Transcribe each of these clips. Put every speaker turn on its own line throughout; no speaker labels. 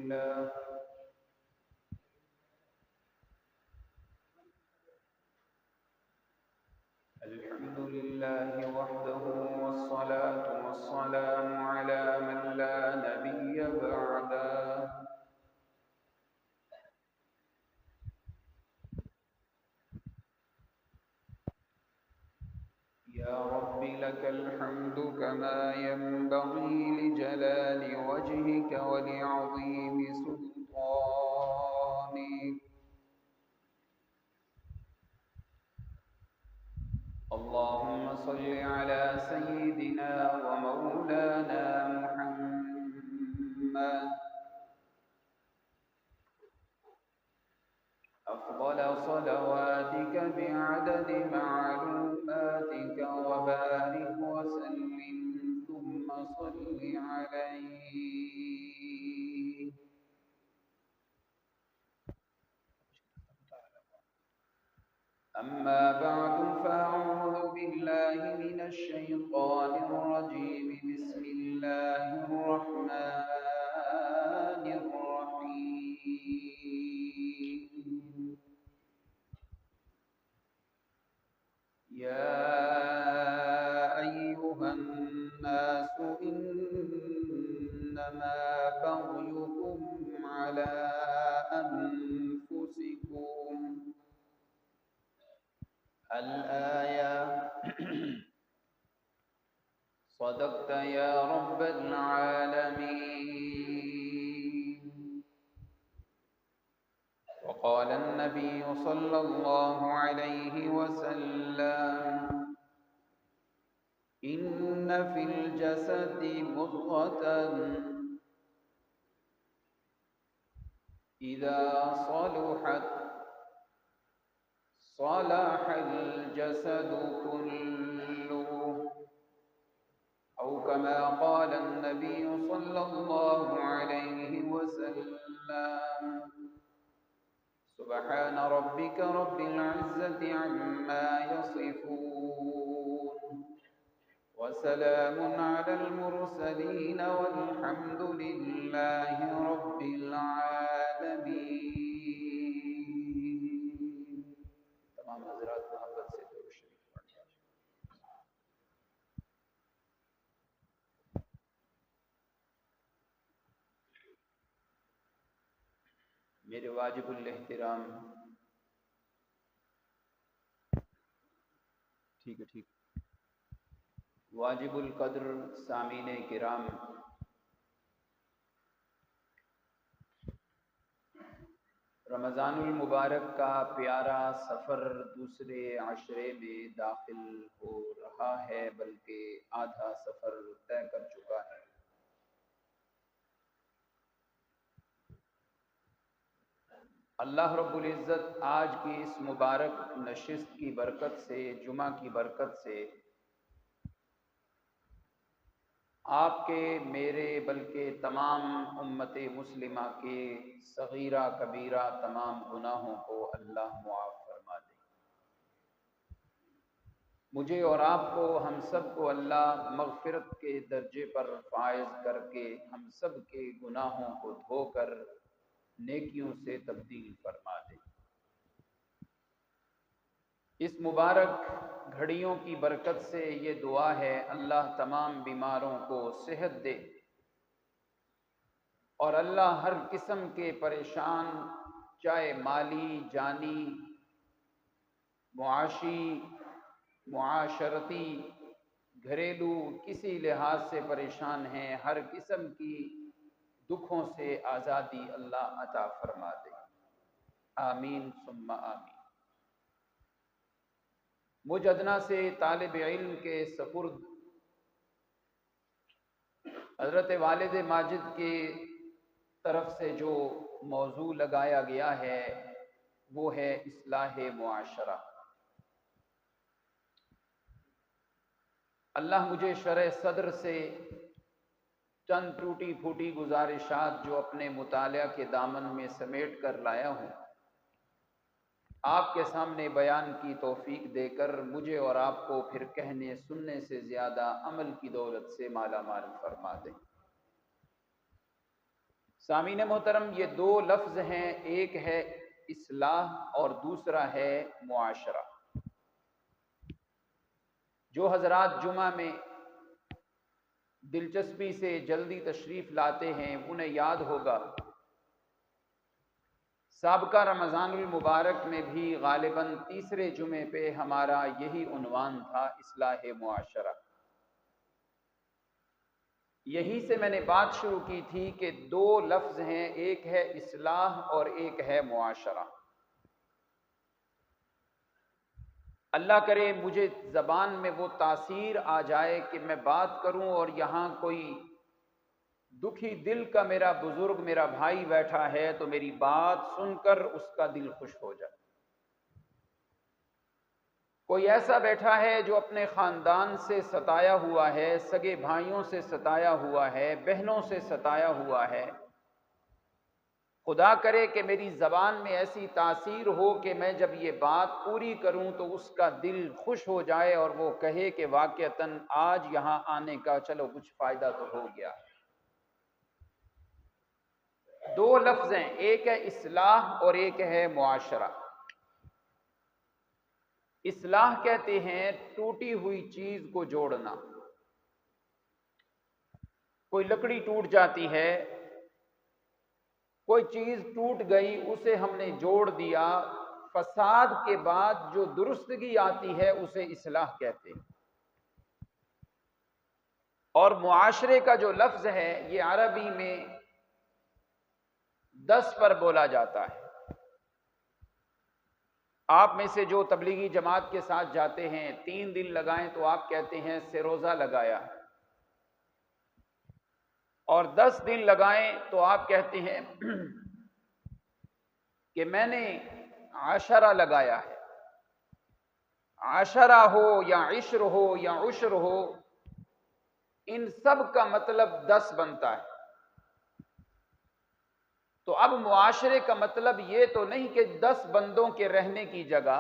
لله وحده والصلاة والسلام على من لا نبي بعده. يا رب لك الحمد كما ينبغي لجلال وجهك ولعظيم سلطانك. اللهم صل على سيدنا ومولانا محمد أفضل صلواتك بعدد معلوماتك وبارك وسلم ثم صل عليه. أما بعد فأعوذ بالله من الشيطان الرجيم. بسم الله الرحمن الرحيم. يا أيها الناس إنما بغيكم على أنفسكم. الآية. صدقت يا رب العالمين. وقال النبي صلى الله عليه وسلم: إن في الجسد مضغة إذا صلحت صلح الجسد كله، أو كما قال النبي صلى الله عليه وسلم. سبحان ربك رب العزة عما يصفون، وسلام على المرسلين والحمد لله رب العالمين. تمام حضرات محبت سے درود شریف پڑھیں. میرے واجب الاحترام، ٹھیک ہے واجب القدر سامعین کرام، رمضان المبارک کا پیارا سفر دوسرے عشرے میں داخل ہو رہا ہے، بلکہ آدھا سفر طے کر چکا ہے. اللہ رب العزت آج کی اس مبارک نشست کی برکت سے، جمعہ کی برکت سے، آپ کے، میرے، بلکہ تمام امت مسلمہ کے صغیرہ کبیرہ تمام گناہوں کو اللہ معاف فرما دے. مجھے اور آپ کو، ہم سب کو اللہ مغفرت کے درجے پر فائز کر کے ہم سب کے گناہوں کو دھو کر نیکیوں سے تبدیل فرما دے. اس مبارک گھڑیوں کی برکت سے یہ دعا ہے، اللہ تمام بیماروں کو صحت دے، اور اللہ ہر قسم کے پریشان، چاہے مالی، جانی، معاشی، معاشرتی، گھریلو، کسی لحاظ سے پریشان ہیں، ہر قسم کی دکھوں سے آزادی اللہ عطا فرما دے. آمین ثم آمین. مجھ ادنا سے طالب علم کے سپرد حضرت والد ماجد کی طرف سے جو موضوع لگایا گیا ہے وہ ہے اصلاح معاشرہ. اللہ مجھے شرح صدر سے چند ٹوٹی پھوٹی گزارشات جو اپنے مطالعہ کے دامن میں سمیٹ کر لایا ہوں، آپ کے سامنے بیان کی توفیق دے کر مجھے اور آپ کو پھر کہنے سننے سے زیادہ عمل کی دولت سے مالا مال فرما دے. سامعین محترم، یہ دو لفظ ہیں، ایک ہے اصلاح اور دوسرا ہے معاشرہ۔ جو حضرات جمعہ میں دلچسپی سے جلدی تشریف لاتے ہیں انہیں یاد ہوگا سابقہ رمضان المبارک میں بھی غالباً تیسرے جمعے پہ ہمارا یہی عنوان تھا، اصلاح معاشرہ۔ یہیں سے میں نے بات شروع کی تھی کہ دو لفظ ہیں، ایک ہے اصلاح اور ایک ہے معاشرہ۔ اللہ کرے مجھے زبان میں وہ تاثیر آ جائے کہ میں بات کروں اور یہاں کوئی دکھی دل کا میرا بزرگ، میرا بھائی بیٹھا ہے تو میری بات سن کر اس کا دل خوش ہو جائے۔ کوئی ایسا بیٹھا ہے جو اپنے خاندان سے ستایا ہوا ہے، سگے بھائیوں سے ستایا ہوا ہے، بہنوں سے ستایا ہوا ہے، خدا کرے کہ میری زبان میں ایسی تاثیر ہو کہ میں جب یہ بات پوری کروں تو اس کا دل خوش ہو جائے اور وہ کہے کہ واقعتاً آج یہاں آنے کا چلو کچھ فائدہ تو ہو گیا۔ دو لفظ ہیں، ایک ہے اصلاح اور ایک ہے معاشرہ۔ اصلاح کہتے ہیں ٹوٹی ہوئی چیز کو جوڑنا۔ کوئی لکڑی ٹوٹ جاتی ہے، کوئی چیز ٹوٹ گئی، اسے ہم نے جوڑ دیا، فساد کے بعد جو درستگی آتی ہے اسے اصلاح کہتے ہیں۔ اور معاشرے کا جو لفظ ہے یہ عربی میں 10 پر بولا جاتا ہے۔ آپ میں سے جو تبلیغی جماعت کے ساتھ جاتے ہیں 3 دن لگائیں تو آپ کہتے ہیں سے روزہ لگایا، اور 10 دن لگائیں تو آپ کہتے ہیں کہ میں نے عشرہ لگایا ہے۔ عشرہ ہو یا عشر ہو یا عشر ہو، ان سب کا مطلب 10 بنتا ہے۔ تو اب معاشرے کا مطلب یہ تو نہیں کہ 10 بندوں کے رہنے کی جگہ،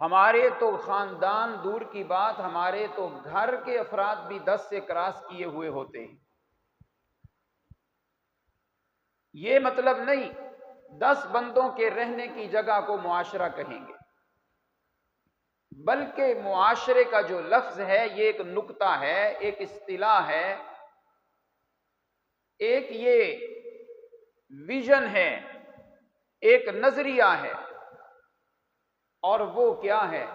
ہمارے تو خاندان دور کی بات، ہمارے تو گھر کے افراد بھی 10 سے کراس کیے ہوئے ہوتے ہیں۔ یہ مطلب نہیں، 10 بندوں کے رہنے کی جگہ کو معاشرہ کہیں گے، بلکہ معاشرے کا جو لفظ ہے یہ ایک نکتہ ہے، ایک اصطلاح ہے، ایک یہ ویژن ہے، ایک نظریہ ہے۔ اور وہ کیا ہے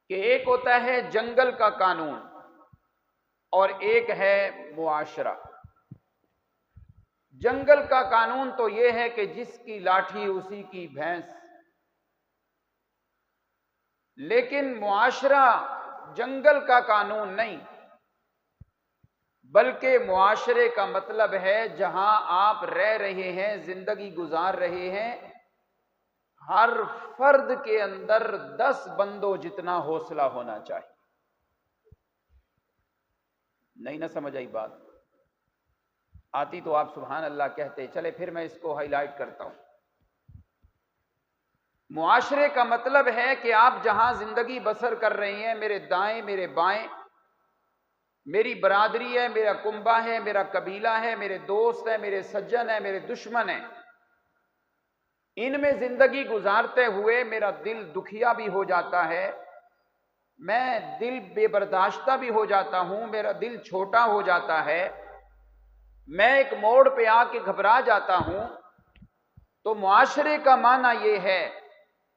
کہ ایک ہوتا ہے جنگل کا قانون اور ایک ہے معاشرہ۔ جنگل کا قانون تو یہ ہے کہ جس کی لاٹھی اسی کی بھینس، لیکن معاشرہ جنگل کا قانون نہیں، بلکہ معاشرے کا مطلب ہے جہاں آپ رہ رہے ہیں، زندگی گزار رہے ہیں، ہر فرد کے اندر 10 بندوں جتنا حوصلہ ہونا چاہیے۔ نہیں نہ سمجھ آئی بات؟ آتی تو آپ سبحان اللہ کہتے، چلے پھر میں اس کو ہائی لائٹ کرتا ہوں۔ معاشرے کا مطلب ہے کہ آپ جہاں زندگی بسر کر رہے ہیں، میرے دائیں میرے بائیں، میری برادری ہے، میرا کنبہ ہے، میرا قبیلہ ہے، میرے دوست ہیں، میرے سجن ہیں، میرے دشمن ہیں، ان میں زندگی گزارتے ہوئے میرا دل دکھیا بھی ہو جاتا ہے، میں دل بے برداشتہ بھی ہو جاتا ہوں، میرا دل چھوٹا ہو جاتا ہے، میں ایک موڑ پہ آ کے گھبرا جاتا ہوں۔ تو معاشرے کا معنی یہ ہے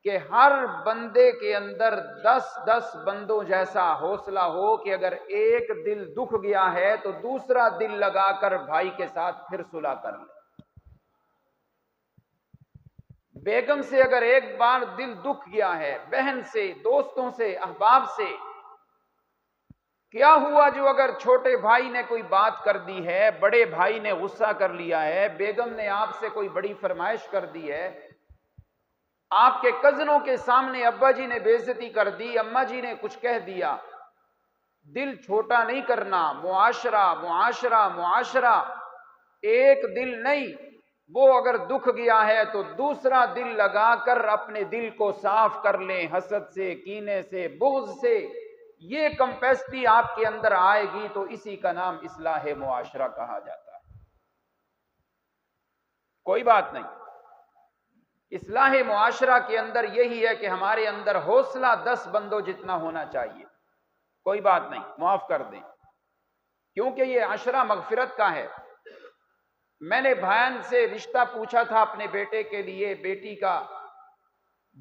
کہ ہر بندے کے اندر 10 بندوں جیسا حوصلہ ہو کہ اگر ایک دل دکھ گیا ہے تو دوسرا دل لگا کر بھائی کے ساتھ پھر صلح کر لے۔ بیگم سے اگر ایک بار دل دکھ گیا ہے، بہن سے، دوستوں سے، احباب سے، کیا ہوا جو اگر چھوٹے بھائی نے کوئی بات کر دی ہے، بڑے بھائی نے غصہ کر لیا ہے، بیگم نے آپ سے کوئی بڑی فرمائش کر دی ہے، آپ کے کزنوں کے سامنے ابا جی نے بے عزتی کر دی، اماں جی نے کچھ کہہ دیا، دل چھوٹا نہیں کرنا۔ معاشرہ معاشرہ معاشرہ ایک دل نہیں، وہ اگر دکھ گیا ہے تو دوسرا دل لگا کر اپنے دل کو صاف کر لیں، حسد سے، کینے سے، بغض سے۔ یہ کمپیسٹی آپ کے اندر آئے گی تو اسی کا نام اصلاح معاشرہ کہا جاتا ہے۔ کوئی بات نہیں. اصلاح معاشرہ کے اندر یہی ہے کہ ہمارے اندر حوصلہ 10 بندوں جتنا ہونا چاہیے. کوئی بات نہیں، معاف کر دیں، کیونکہ یہ عشرہ مغفرت کا ہے. میں نے بھائیان سے رشتہ پوچھا تھا اپنے بیٹے کے لیے، بیٹی کا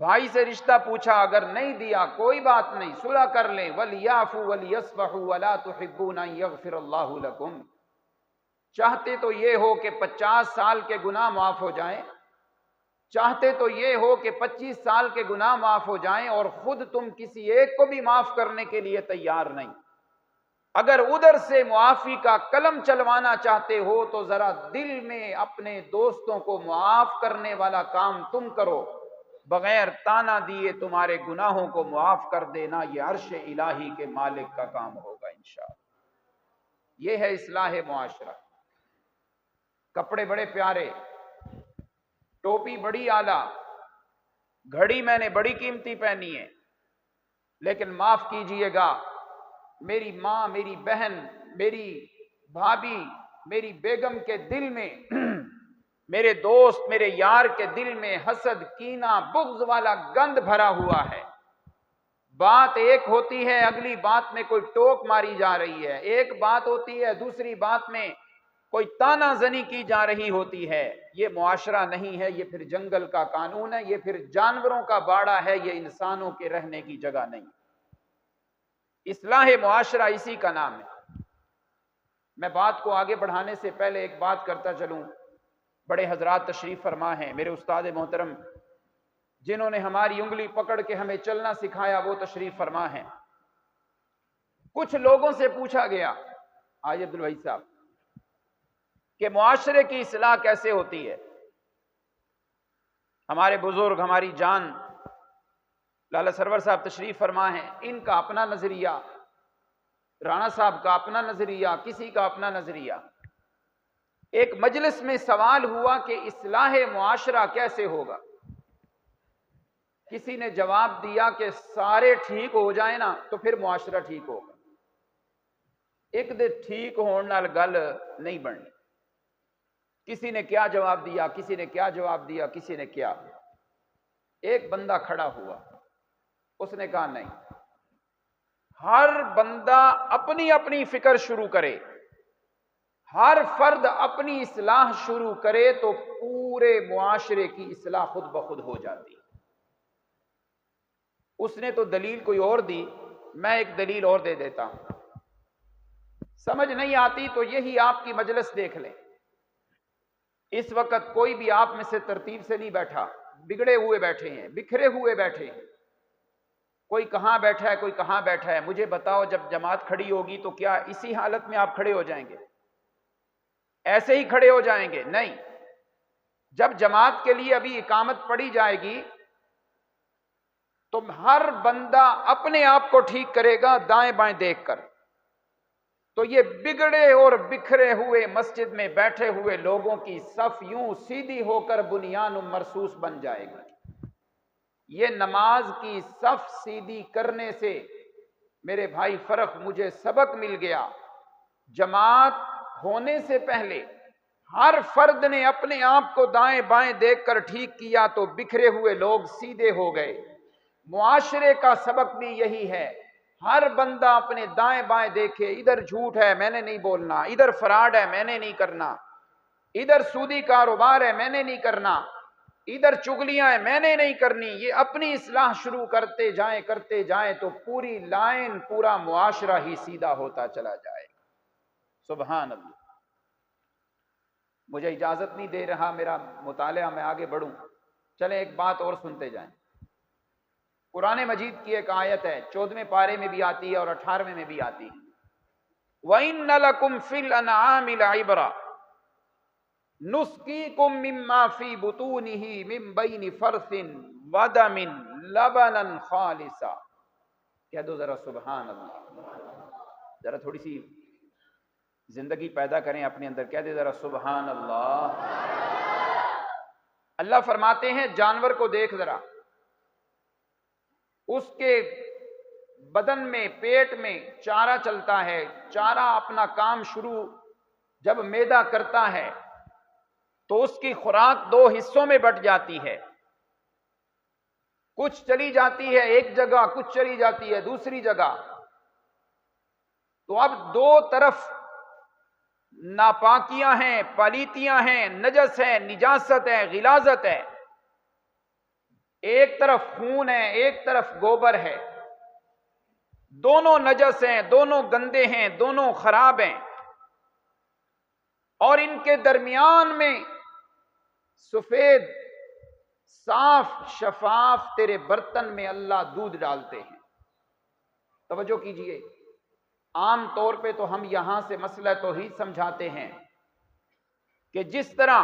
بھائی سے رشتہ پوچھا، اگر نہیں دیا کوئی بات نہیں، صلح کر لیں. وَلْيَعْفُوا وَلْيَصْفَحُوا وَلَا تُحِبُّونَ أَن يَغْفِرَ اللَّهُ لَكُمْ. چاہتے تو یہ ہو کہ 50 سال کے گناہ معاف ہو جائیں، چاہتے تو یہ ہو کہ 25 سال کے گناہ معاف ہو جائیں، اور خود تم کسی ایک کو بھی معاف کرنے کے لیے تیار نہیں. اگر ادھر سے معافی کا قلم چلوانا چاہتے ہو تو ذرا دل میں اپنے دوستوں کو معاف کرنے والا کام تم کرو. بغیر تانا دیے تمہارے گناہوں کو معاف کر دینا یہ عرش الہی کے مالک کا کام ہوگا انشاءاللہ. یہ ہے اصلاح معاشرہ. کپڑے بڑے پیارے، ٹوپی بڑی اعلیٰ، گھڑی میں نے بڑی قیمتی پہنی ہے، لیکن معاف کیجئے گا میری ماں، میری بہن، میری بھابھی، میری بیگم کے دل میں، میرے دوست، میرے یار کے دل میں حسد، کینہ، بغض والا گند بھرا ہوا ہے. بات ایک ہوتی ہے، اگلی بات میں کوئی ٹوک ماری جا رہی ہے. ایک بات ہوتی ہے، دوسری بات میں کوئی تانا زنی کی جا رہی ہوتی ہے. یہ معاشرہ نہیں ہے، یہ پھر جنگل کا قانون ہے، یہ پھر جانوروں کا باڑہ ہے، یہ انسانوں کے رہنے کی جگہ نہیں. اصلاح معاشرہ اسی کا نام ہے. میں بات کو آگے بڑھانے سے پہلے ایک بات کرتا چلوں. بڑے حضرات تشریف فرما ہیں، میرے استاد محترم جنہوں نے ہماری انگلی پکڑ کے ہمیں چلنا سکھایا وہ تشریف فرما ہیں. کچھ لوگوں سے پوچھا گیا، آج عبدالوحید صاحب، کہ معاشرے کی اصلاح کیسے ہوتی ہے. ہمارے بزرگ، ہماری جان لالا سرور صاحب تشریف فرما ہیں، ان کا اپنا نظریہ، رانا صاحب کا اپنا نظریہ، کسی کا اپنا نظریہ. ایک مجلس میں سوال ہوا کہ اصلاح معاشرہ کیسے ہوگا. کسی نے جواب دیا کہ سارے ٹھیک ہو جائیں نا تو پھر معاشرہ ٹھیک ہوگا. ایک دے ٹھیک ہونے نال گل نہیں بننی. کسی نے کیا جواب دیا، کسی نے کیا جواب دیا، کسی نے کیا. ایک بندہ کھڑا ہوا، اس نے کہا نہیں، ہر بندہ اپنی اپنی فکر شروع کرے، ہر فرد اپنی اصلاح شروع کرے تو پورے معاشرے کی اصلاح خود بخود ہو جاتی. اس نے تو دلیل کوئی اور دی، میں ایک دلیل اور دے دیتا ہوں. سمجھ نہیں آتی تو یہی آپ کی مجلس دیکھ لیں. اس وقت کوئی بھی آپ میں سے ترتیب سے نہیں بیٹھا، بگڑے ہوئے بیٹھے ہیں، بکھرے ہوئے بیٹھے ہیں. کوئی کہاں بیٹھا ہے، کوئی کہاں بیٹھا ہے. مجھے بتاؤ جب جماعت کھڑی ہوگی تو کیا اسی حالت میں آپ کھڑے ہو جائیں گے؟ ایسے ہی کھڑے ہو جائیں گے؟ نہیں. جب جماعت کے لیے ابھی اقامت پڑی جائے گی تو ہر بندہ اپنے آپ کو ٹھیک کرے گا دائیں بائیں دیکھ کر. تو یہ بگڑے اور بکھرے ہوئے مسجد میں بیٹھے ہوئے لوگوں کی صف یوں سیدھی ہو کر بنیان مرصوص بن جائے گی. یہ نماز کی صف سیدھی کرنے سے میرے بھائی فرق مجھے سبق مل گیا. جماعت ہونے سے پہلے ہر فرد نے اپنے آپ کو دائیں بائیں دیکھ کر ٹھیک کیا تو بکھرے ہوئے لوگ سیدھے ہو گئے. معاشرے کا سبق بھی یہی ہے، ہر بندہ اپنے دائیں بائیں دیکھے، ادھر جھوٹ ہے میں نے نہیں بولنا، ادھر فراڈ ہے میں نے نہیں کرنا، ادھر سودی کاروبار ہے میں نے نہیں کرنا، ادھر چگلیاں ہیں میں نے نہیں کرنی. یہ اپنی اصلاح شروع کرتے جائیں تو پوری لائن، پورا معاشرہ ہی سیدھا ہوتا چلا جائے گا. سبحان اللہ. مجھے اجازت نہیں دے رہا میرا مطالعہ، میں آگے بڑھوں. چلیں ایک بات اور سنتے جائیں. قرآن مجید کی ایک آیت ہے، 14ویں پارے میں بھی آتی ہے اور 18ویں میں بھی آتی ہے. وَإِنَّ لَكُمْ فِي الْأَنْعَامِ لَعِبْرَةً نُسْقِيكُم مِّمَّا فِي بُطُونِهِ مِن بَيْنِ فَرْثٍ وَدَمٍ لَبَنًا خَالِصًا. کہہ دو ذرا سبحان اللہ. ذرا تھوڑی سی زندگی پیدا کریں اپنے اندر، کہہ دے ذرا سبحان اللہ. اللہ فرماتے ہیں جانور کو دیکھ ذرا، اس کے بدن میں، پیٹ میں چارہ چلتا ہے. چارہ اپنا کام شروع جب معدہ کرتا ہے تو اس کی خوراک دو حصوں میں بٹ جاتی ہے، کچھ چلی جاتی ہے ایک جگہ، کچھ چلی جاتی ہے دوسری جگہ، تو اب دو طرف ناپاکیاں ہیں، پلیتیاں ہیں، نجس ہے، نجاست ہے، غلاظت ہے، ایک طرف خون ہے ایک طرف گوبر ہے، دونوں نجس ہیں، دونوں گندے ہیں، دونوں خراب ہیں، اور ان کے درمیان میں سفید صاف شفاف تیرے برتن میں اللہ دودھ ڈالتے ہیں۔ توجہ کیجئے، عام طور پہ تو ہم یہاں سے مسئلہ توحید سمجھاتے ہیں کہ جس طرح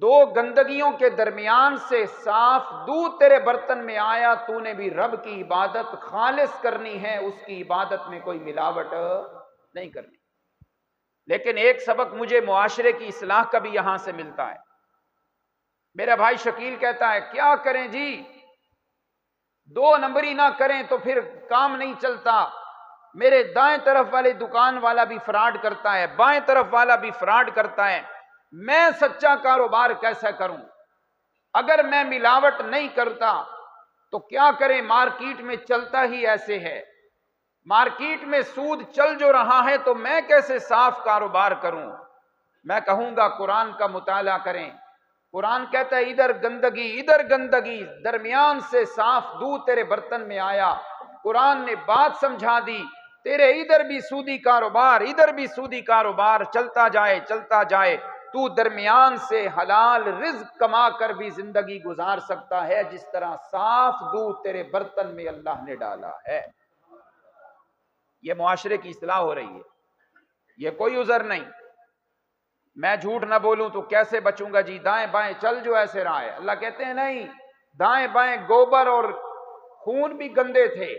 دو گندگیوں کے درمیان سے صاف دودھ تیرے برتن میں آیا، تو نے بھی رب کی عبادت خالص کرنی ہے، اس کی عبادت میں کوئی ملاوٹ نہیں کرنی۔ لیکن ایک سبق مجھے معاشرے کی اصلاح کا بھی یہاں سے ملتا ہے۔ میرا بھائی شکیل کہتا ہے کیا کریں جی، دو نمبری نہ کریں تو پھر کام نہیں چلتا، میرے دائیں طرف والے دکان والا بھی فراڈ کرتا ہے، بائیں طرف والا بھی فراڈ کرتا ہے، میں سچا کاروبار کیسا کروں؟ اگر میں ملاوٹ نہیں کرتا تو کیا کریں؟ مارکیٹ میں چلتا ہی ایسے ہے، مارکیٹ میں سود چل جو رہا ہے تو میں کیسے صاف کاروبار کروں؟ میں کہوں گا قرآن کا مطالعہ کریں۔ قرآن کہتا ہے ادھر گندگی، درمیان سے صاف دودھ تیرے برتن میں آیا، قرآن نے بات سمجھا دی، تیرے ادھر بھی سودی کاروبار ادھر بھی سودی کاروبار چلتا جائے، تو درمیان سے حلال رزق کما کر بھی زندگی گزار سکتا ہے، جس طرح صاف دودھ تیرے برتن میں اللہ نے ڈالا ہے۔ یہ معاشرے کی اصلاح ہو رہی ہے، یہ کوئی عذر نہیں۔ میں جھوٹ نہ بولوں تو کیسے بچوں گا جی، دائیں بائیں چل جو ایسے رہا ہے۔ اللہ کہتے ہیں نہیں، دائیں بائیں گوبر اور خون بھی گندے تھے،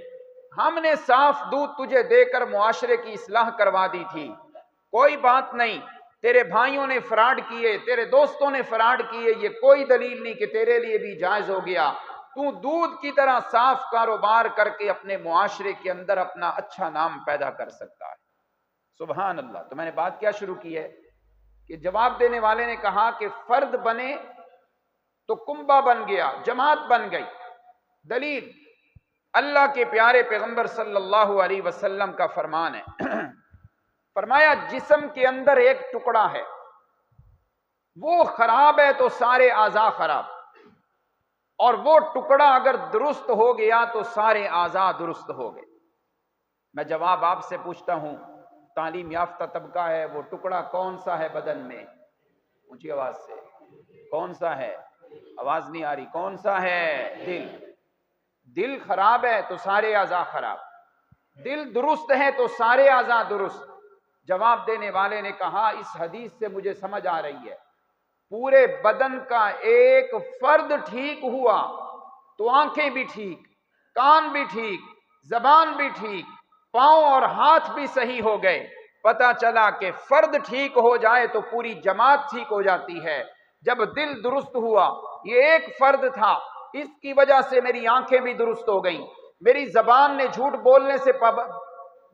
ہم نے صاف دودھ تجھے دے کر معاشرے کی اصلاح کروا دی تھی، کوئی بات نہیں۔ تیرے بھائیوں نے فراڈ کیے، تیرے دوستوں نے فراڈ کیے، یہ کوئی دلیل نہیں کہ تیرے لیے بھی جائز ہو گیا۔ تو دودھ کی طرح صاف کاروبار کر کے اپنے معاشرے کے اندر اپنا اچھا نام پیدا کر سکتا ہے۔ سبحان اللہ۔ تو میں نے بات کیا شروع کی ہے کہ جواب دینے والے نے کہا کہ فرد بنے تو کنبہ بن گیا، جماعت بن گئی۔ دلیل اللہ کے پیارے پیغمبر صلی اللہ علیہ وسلم کا فرمان ہے، فرمایا جسم کے اندر ایک ٹکڑا ہے، وہ خراب ہے تو سارے اعضاء خراب، اور وہ ٹکڑا اگر درست ہو گیا تو سارے اعضاء درست ہو گئے۔ میں جواب آپ سے پوچھتا ہوں، تعلیم یافتہ طبقہ ہے، وہ ٹکڑا کون سا ہے بدن میں؟ اونچی آواز سے، کون سا ہے؟ آواز نہیں آ رہی، کون سا ہے؟ دل۔ دل خراب ہے تو سارے اعضاء خراب، دل درست ہے تو سارے اعضاء درست۔ جواب دینے والے نے کہا اس حدیث سے مجھے سمجھ آ رہی ہے، پورے بدن کا ایک فرد ٹھیک ہوا تو آنکھیں بھی ٹھیک، کان بھی ٹھیک، زبان بھی ٹھیک، پاؤں اور ہاتھ بھی صحیح ہو گئے۔ پتہ چلا کہ فرد ٹھیک ہو جائے تو پوری جماعت ٹھیک ہو جاتی ہے۔ جب دل درست ہوا، یہ ایک فرد تھا، اس کی وجہ سے میری آنکھیں بھی درست ہو گئیں، میری زبان نے جھوٹ بولنے سے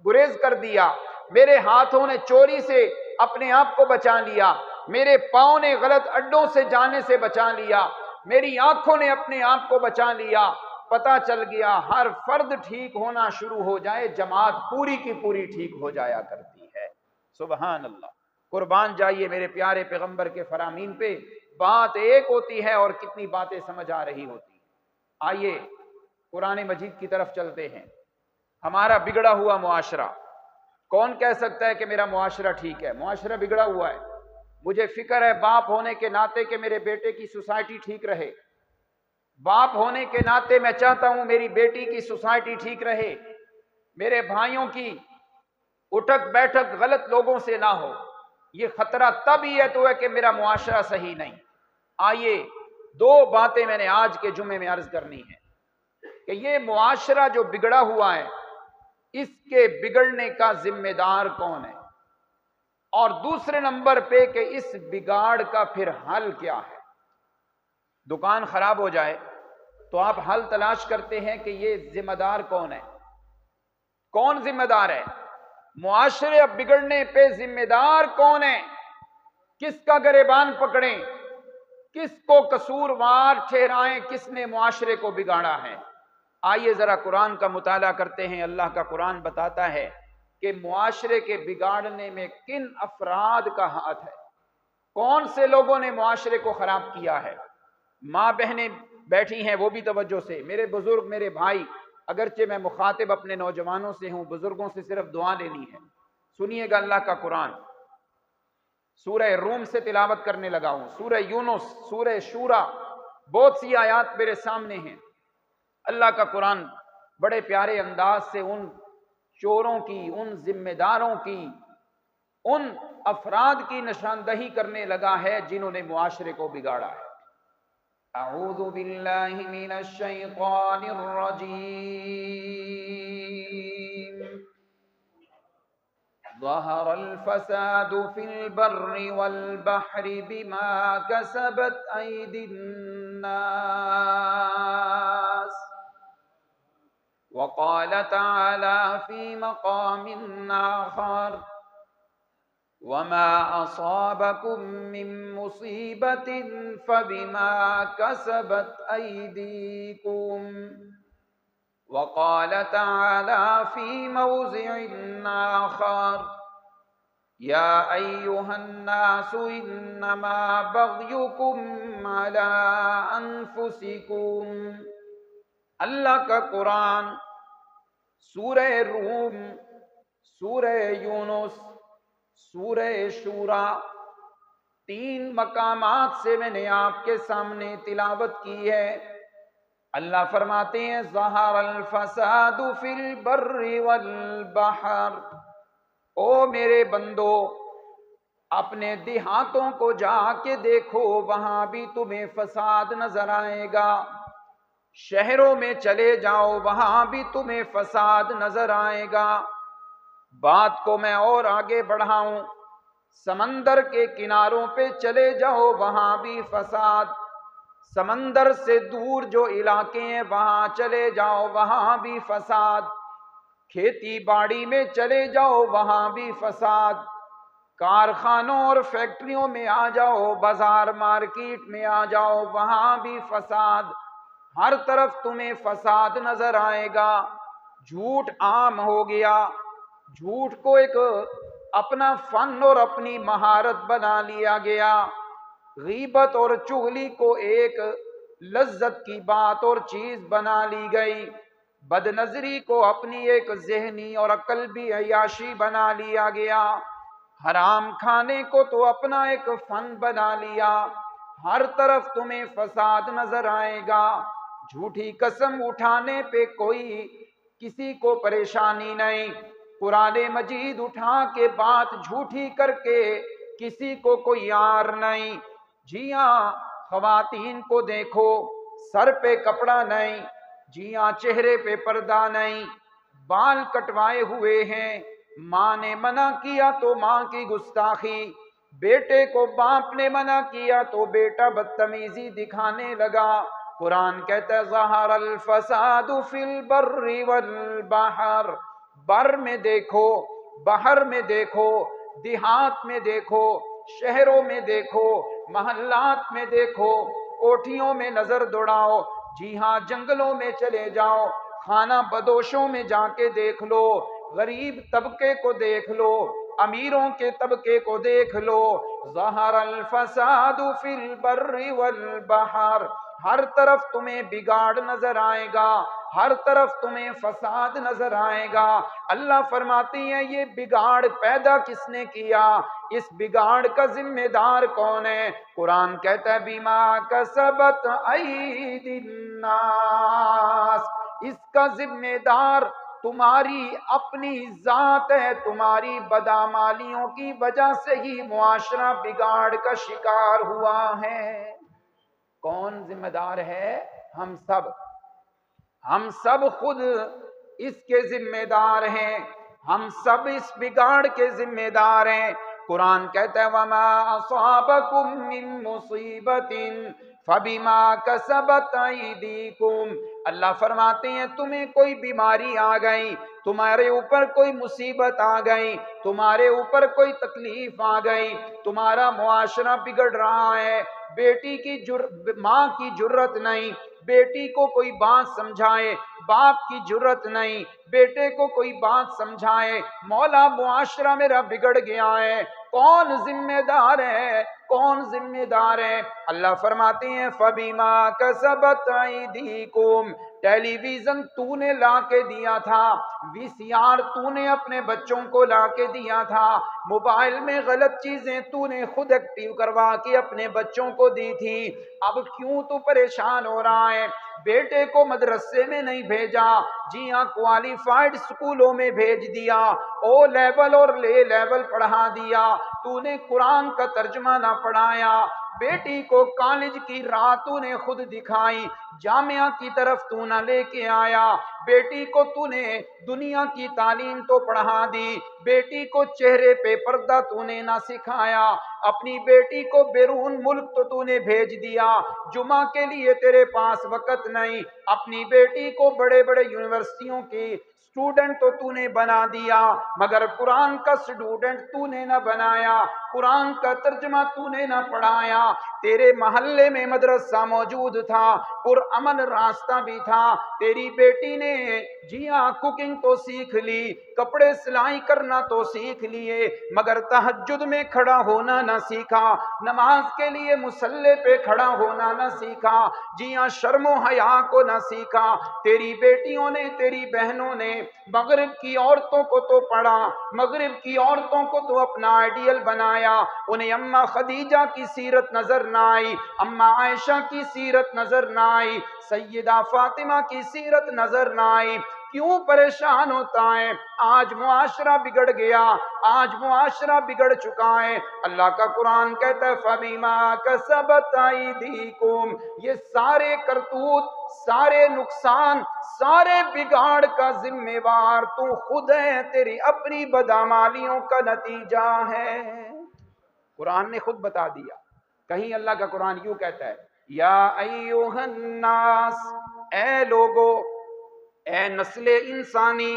گریز کر دیا، میرے ہاتھوں نے چوری سے اپنے آپ کو بچا لیا، میرے پاؤں نے غلط اڈوں سے جانے سے بچا لیا، میری آنکھوں نے اپنے آپ کو بچا لیا۔ پتہ چل گیا ہر فرد ٹھیک ہونا شروع ہو جائے، جماعت پوری کی پوری ٹھیک ہو جایا کرتی ہے۔ سبحان اللہ۔ قربان جائیے میرے پیارے پیغمبر کے فرامین پہ، بات ایک ہوتی ہے اور کتنی باتیں سمجھ آ رہی ہوتی ہیں۔ آئیے قرآن مجید کی طرف چلتے ہیں۔ ہمارا بگڑا ہوا معاشرہ، کون کہہ سکتا ہے کہ میرا معاشرہ ٹھیک ہے؟ معاشرہ بگڑا ہوا ہے۔ مجھے فکر ہے باپ ہونے کے ناطے کہ میرے بیٹے کی سوسائٹی ٹھیک رہے، باپ ہونے کے ناطے میں چاہتا ہوں میری بیٹی کی سوسائٹی ٹھیک رہے، میرے بھائیوں کی اٹھک بیٹھک غلط لوگوں سے نہ ہو۔ یہ خطرہ تب ہی ہے تو ہے کہ میرا معاشرہ صحیح نہیں۔ آئیے دو باتیں میں نے آج کے جمعے میں عرض کرنی ہے کہ یہ معاشرہ جو بگڑا ہوا ہے، اس کے بگڑنے کا ذمہ دار کون ہے، اور دوسرے نمبر پہ کہ اس بگاڑ کا پھر حل کیا ہے۔ دکان خراب ہو جائے تو آپ حل تلاش کرتے ہیں کہ یہ ذمہ دار کون ہے، کون ذمہ دار ہے؟ معاشرے بگڑنے پہ ذمہ دار کون ہے؟ کس کا گریبان پکڑیں، کس کو قصوروار ٹھہرائیں، کس نے معاشرے کو بگاڑا ہے؟ آئیے ذرا قرآن کا مطالعہ کرتے ہیں۔ اللہ کا قرآن بتاتا ہے کہ معاشرے کے بگاڑنے میں کن افراد کا ہاتھ ہے، کون سے لوگوں نے معاشرے کو خراب کیا ہے۔ ماں بہنیں بیٹھی ہیں، وہ بھی توجہ سے، میرے بزرگ، میرے بھائی، اگرچہ میں مخاطب اپنے نوجوانوں سے ہوں، بزرگوں سے صرف دعا لینی ہے۔ سنیے گا اللہ کا قرآن، سورہ روم سے تلاوت کرنے لگا ہوں، سورہ یونس، سورہ شورا، بہت سی آیات میرے سامنے ہیں۔ اللہ کا قرآن بڑے پیارے انداز سے ان چوروں کی، ان ذمہ داروں کی، ان افراد کی نشاندہی کرنے لگا ہے جنہوں نے معاشرے کو بگاڑا ہے۔ اعوذ باللہ من الشیطان الرجیم۔ ظہر الفساد فی البر والبحر بما کسبت ایدی الناس، وقال تعالی فی مقام آخر وما اصابکم من مصیبت فبما کسبت ایدیکم، وقال تعالی فی موضع آخر یا ایہا الناس انما بغیکم علی انفسکم۔ اللہ کا قرآن سورہ روم، سورہ یونس، سورہ شورا، 3 مقامات سے میں نے آپ کے سامنے تلاوت کی ہے۔ اللہ فرماتے ہیں ظہر الفساد فی البر والبحر، او میرے بندو اپنے دیہاتوں کو جا کے دیکھو، وہاں بھی تمہیں فساد نظر آئے گا۔ شہروں میں چلے جاؤ، وہاں بھی تمہیں فساد نظر آئے گا۔ بات کو میں اور آگے بڑھاؤں، سمندر کے کناروں پہ چلے جاؤ، وہاں بھی فساد۔ سمندر سے دور جو علاقے ہیں وہاں چلے جاؤ، وہاں بھی فساد۔ کھیتی باڑی میں چلے جاؤ، وہاں بھی فساد۔ کارخانوں اور فیکٹریوں میں آ جاؤ، بازار مارکیٹ میں آ جاؤ، وہاں بھی فساد۔ ہر طرف تمہیں فساد نظر آئے گا۔ جھوٹ عام ہو گیا، جھوٹ کو ایک اپنا فن اور اپنی مہارت بنا لیا گیا۔ غیبت اور چغلی کو ایک لذت کی بات اور چیز بنا لی گئی۔ بد نظری کو اپنی ایک ذہنی اور قلبی عیاشی بنا لیا گیا۔ حرام کھانے کو تو اپنا ایک فن بنا لیا۔ ہر طرف تمہیں فساد نظر آئے گا۔ جھوٹی قسم اٹھانے پہ کوئی کسی کو پریشانی نہیں، قرآن مجید اٹھا کے بات جھوٹی کر کے کسی کو کوئی یار نہیں۔ جی ہاں، خواتین کو دیکھو، سر پہ کپڑا نہیں، جی ہاں چہرے پہ پردہ نہیں، بال کٹوائے ہوئے ہیں۔ ماں نے منع کیا تو ماں کی گستاخی، بیٹے کو باپ نے منع کیا تو بیٹا بدتمیزی دکھانے لگا۔ قرآن کہتا ہے ظہر الفساد فی البر والبحر، بر میں دیکھو، بحر میں دیکھو، دیہات میں دیکھو، شہروں میں دیکھو، محلات میں دیکھو، کوٹھیوں میں نظر دوڑاؤ، جی ہاں جنگلوں میں چلے جاؤ، خانہ بدوشوں میں جا کے دیکھ لو، غریب طبقے کو دیکھ لو، امیروں کے طبقے کو دیکھ لو۔ ظہر الفساد فی البر والبحر، ہر طرف تمہیں بگاڑ نظر آئے گا، ہر طرف تمہیں فساد نظر آئے گا۔ اللہ فرماتے ہیں یہ بگاڑ پیدا کس نے کیا، اس بگاڑ کا ذمہ دار کون ہے؟ قرآن کہتا ہے بیما کسبت ایدی الناس، اس کا ذمہ دار تمہاری اپنی ذات ہے، تمہاری بدعمالیوں کی وجہ سے ہی معاشرہ بگاڑ کا شکار ہوا ہے۔ کون ذمہ دار ہے؟ ہم سب، ہم سب خود اس کے ذمہ دار ہیں، ہم سب اس بگاڑ کے ذمہ دار ہیں۔ قرآن کہتا ہے وَمَا أَصَابَكُم مِّن مُّصِيبَةٍ فَبِمَا كَسَبَتْ أَيْدِيكُمْ، اللہ فرماتے ہیں تمہیں کوئی بیماری آ گئی، تمہارے اوپر کوئی مصیبت آ گئی، تمہارے اوپر کوئی تکلیف آ گئی، تمہارا معاشرہ بگڑ رہا ہے، بیٹی کی ماں کی جرت نہیں، بیٹی کو کوئی بات سمجھائے، باپ کی جرت نہیں، بیٹے کو کوئی بات سمجھائے، مولا معاشرہ میرا بگڑ گیا ہے، کون ذمہ دار ہے، کون ذمہ دار ہے؟ اللہ فرماتے ہیں فَبِمَا كَسَبَتْ أَيْدِيكُمْ، ٹیلی ویژن تو نے لا کے دیا تھا، وی سی آر تو نے اپنے بچوں کو لا کے دیا تھا، موبائل میں غلط چیزیں تو نے خود ایکٹیو کروا کے اپنے بچوں کو دی تھی، اب کیوں تو پریشان ہو رہا ہے؟ بیٹے کو مدرسے میں نہیں بھیجا، جی ہاں کوالیفائڈ سکولوں میں بھیج دیا، او لیول اور لے لیول پڑھا دیا، تو نے قرآن کا ترجمہ نہ پڑھایا، بیٹی کو کالج کی راہ تو نے خود دکھائی، جامعہ کی طرف تو نہ لے کے آیا، بیٹی کو تو نے دنیا کی تعلیم تو پڑھا دی، بیٹی کو چہرے پہ پردہ تو نے نہ سکھایا، اپنی بیٹی کو بیرون ملک تو نے بھیج دیا، جمعہ کے لیے تیرے پاس وقت نہیں، اپنی بیٹی کو بڑے بڑے یونیورسٹیوں کی اسٹوڈنٹ تو نے بنا دیا، مگر قرآن کا اسٹوڈنٹ تو نے نہ بنایا، قرآن کا ترجمہ تو نے نہ پڑھایا، تیرے محلے میں مدرسہ موجود تھا، پرامن راستہ بھی تھا، تیری بیٹی نے جی ہاں کوکنگ تو سیکھ لی، کپڑے سلائی کرنا تو سیکھ لیے، مگر تہجد میں کھڑا ہونا نہ سیکھا، نماز کے لیے مصلی پہ کھڑا ہونا نہ سیکھا، جی ہاں شرم و حیا کو نہ سیکھا، تیری بیٹیوں نے تیری بہنوں نے مغرب کی عورتوں کو تو پڑھا، مغرب کی عورتوں کو تو اپنا آئیڈیل بنایا، انہیں اماں خدیجہ کی سیرت نظر نہ آئی، اماں عائشہ کی سیرت نظر نہ آئی، سیدہ فاطمہ کی سیرت نظر نہ آئی، کیوں پریشان ہوتا ہے؟ آج معاشرہ بگڑ گیا، آج معاشرہ بگڑ چکا ہے، اللہ کا قرآن کہتا ہے فَبِمَا كَسَبَتْ أَيْدِيكُمْ، یہ سارے کرتوت، سارے نقصان، سارے بگاڑ کا ذمہ وار تو خود ہے، تیری اپنی بدعمالیوں کا نتیجہ ہے، قرآن نے خود بتا دیا۔ کہیں اللہ کا قرآن یوں کہتا ہے یا ایوہ الناس، اے لوگو، اے نسل انسانی،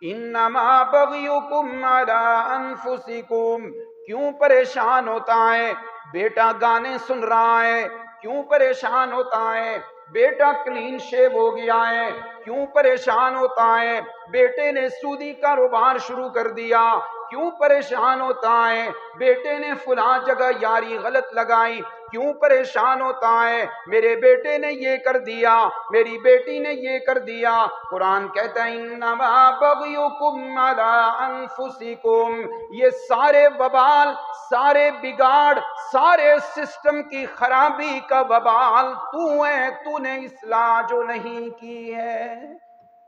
انما بغیکم علی انفسکم، کیوں پریشان ہوتا ہے؟ بیٹا گانے سن رہا ہے، کیوں پریشان ہوتا ہے؟ بیٹا کلین شیو ہو گیا ہے، کیوں پریشان ہوتا ہے؟ بیٹے نے سودی کاروبار شروع کر دیا، کیوں پریشان ہوتا ہے؟ بیٹے نے فلاں جگہ یاری غلط لگائی، کیوں پریشان ہوتا ہے؟ میرے بیٹے نے یہ کر دیا، میری بیٹی نے یہ کر دیا، قرآن کہتا ہے انما بغیکم علی انفسکم، یہ سارے وبال، سارے بگاڑ، سارے سسٹم کی خرابی کا وبال تو ہے، تو نے اصلاح جو نہیں کی ہے،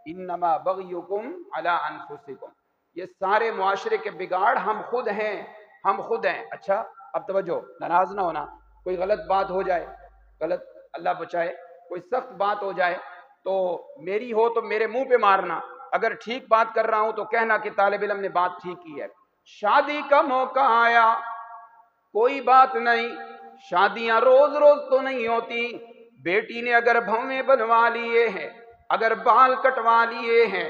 انما بغیکم علی انفسکم، یہ سارے معاشرے کے بگاڑ ہم خود ہیں، ہم خود ہیں۔ اچھا اب توجہ، ناراض نہ ہونا، کوئی غلط بات ہو جائے، غلط اللہ بچائے، کوئی سخت بات ہو جائے تو میری ہو تو میرے منہ پہ مارنا، اگر ٹھیک بات کر رہا ہوں تو کہنا کہ طالب علم نے بات ٹھیک کی ہے۔ شادی کا موقع آیا، کوئی بات نہیں، شادیاں روز روز تو نہیں ہوتی، بیٹی نے اگر بھویں بنوا لیے ہیں، اگر بال کٹوا لیے ہیں،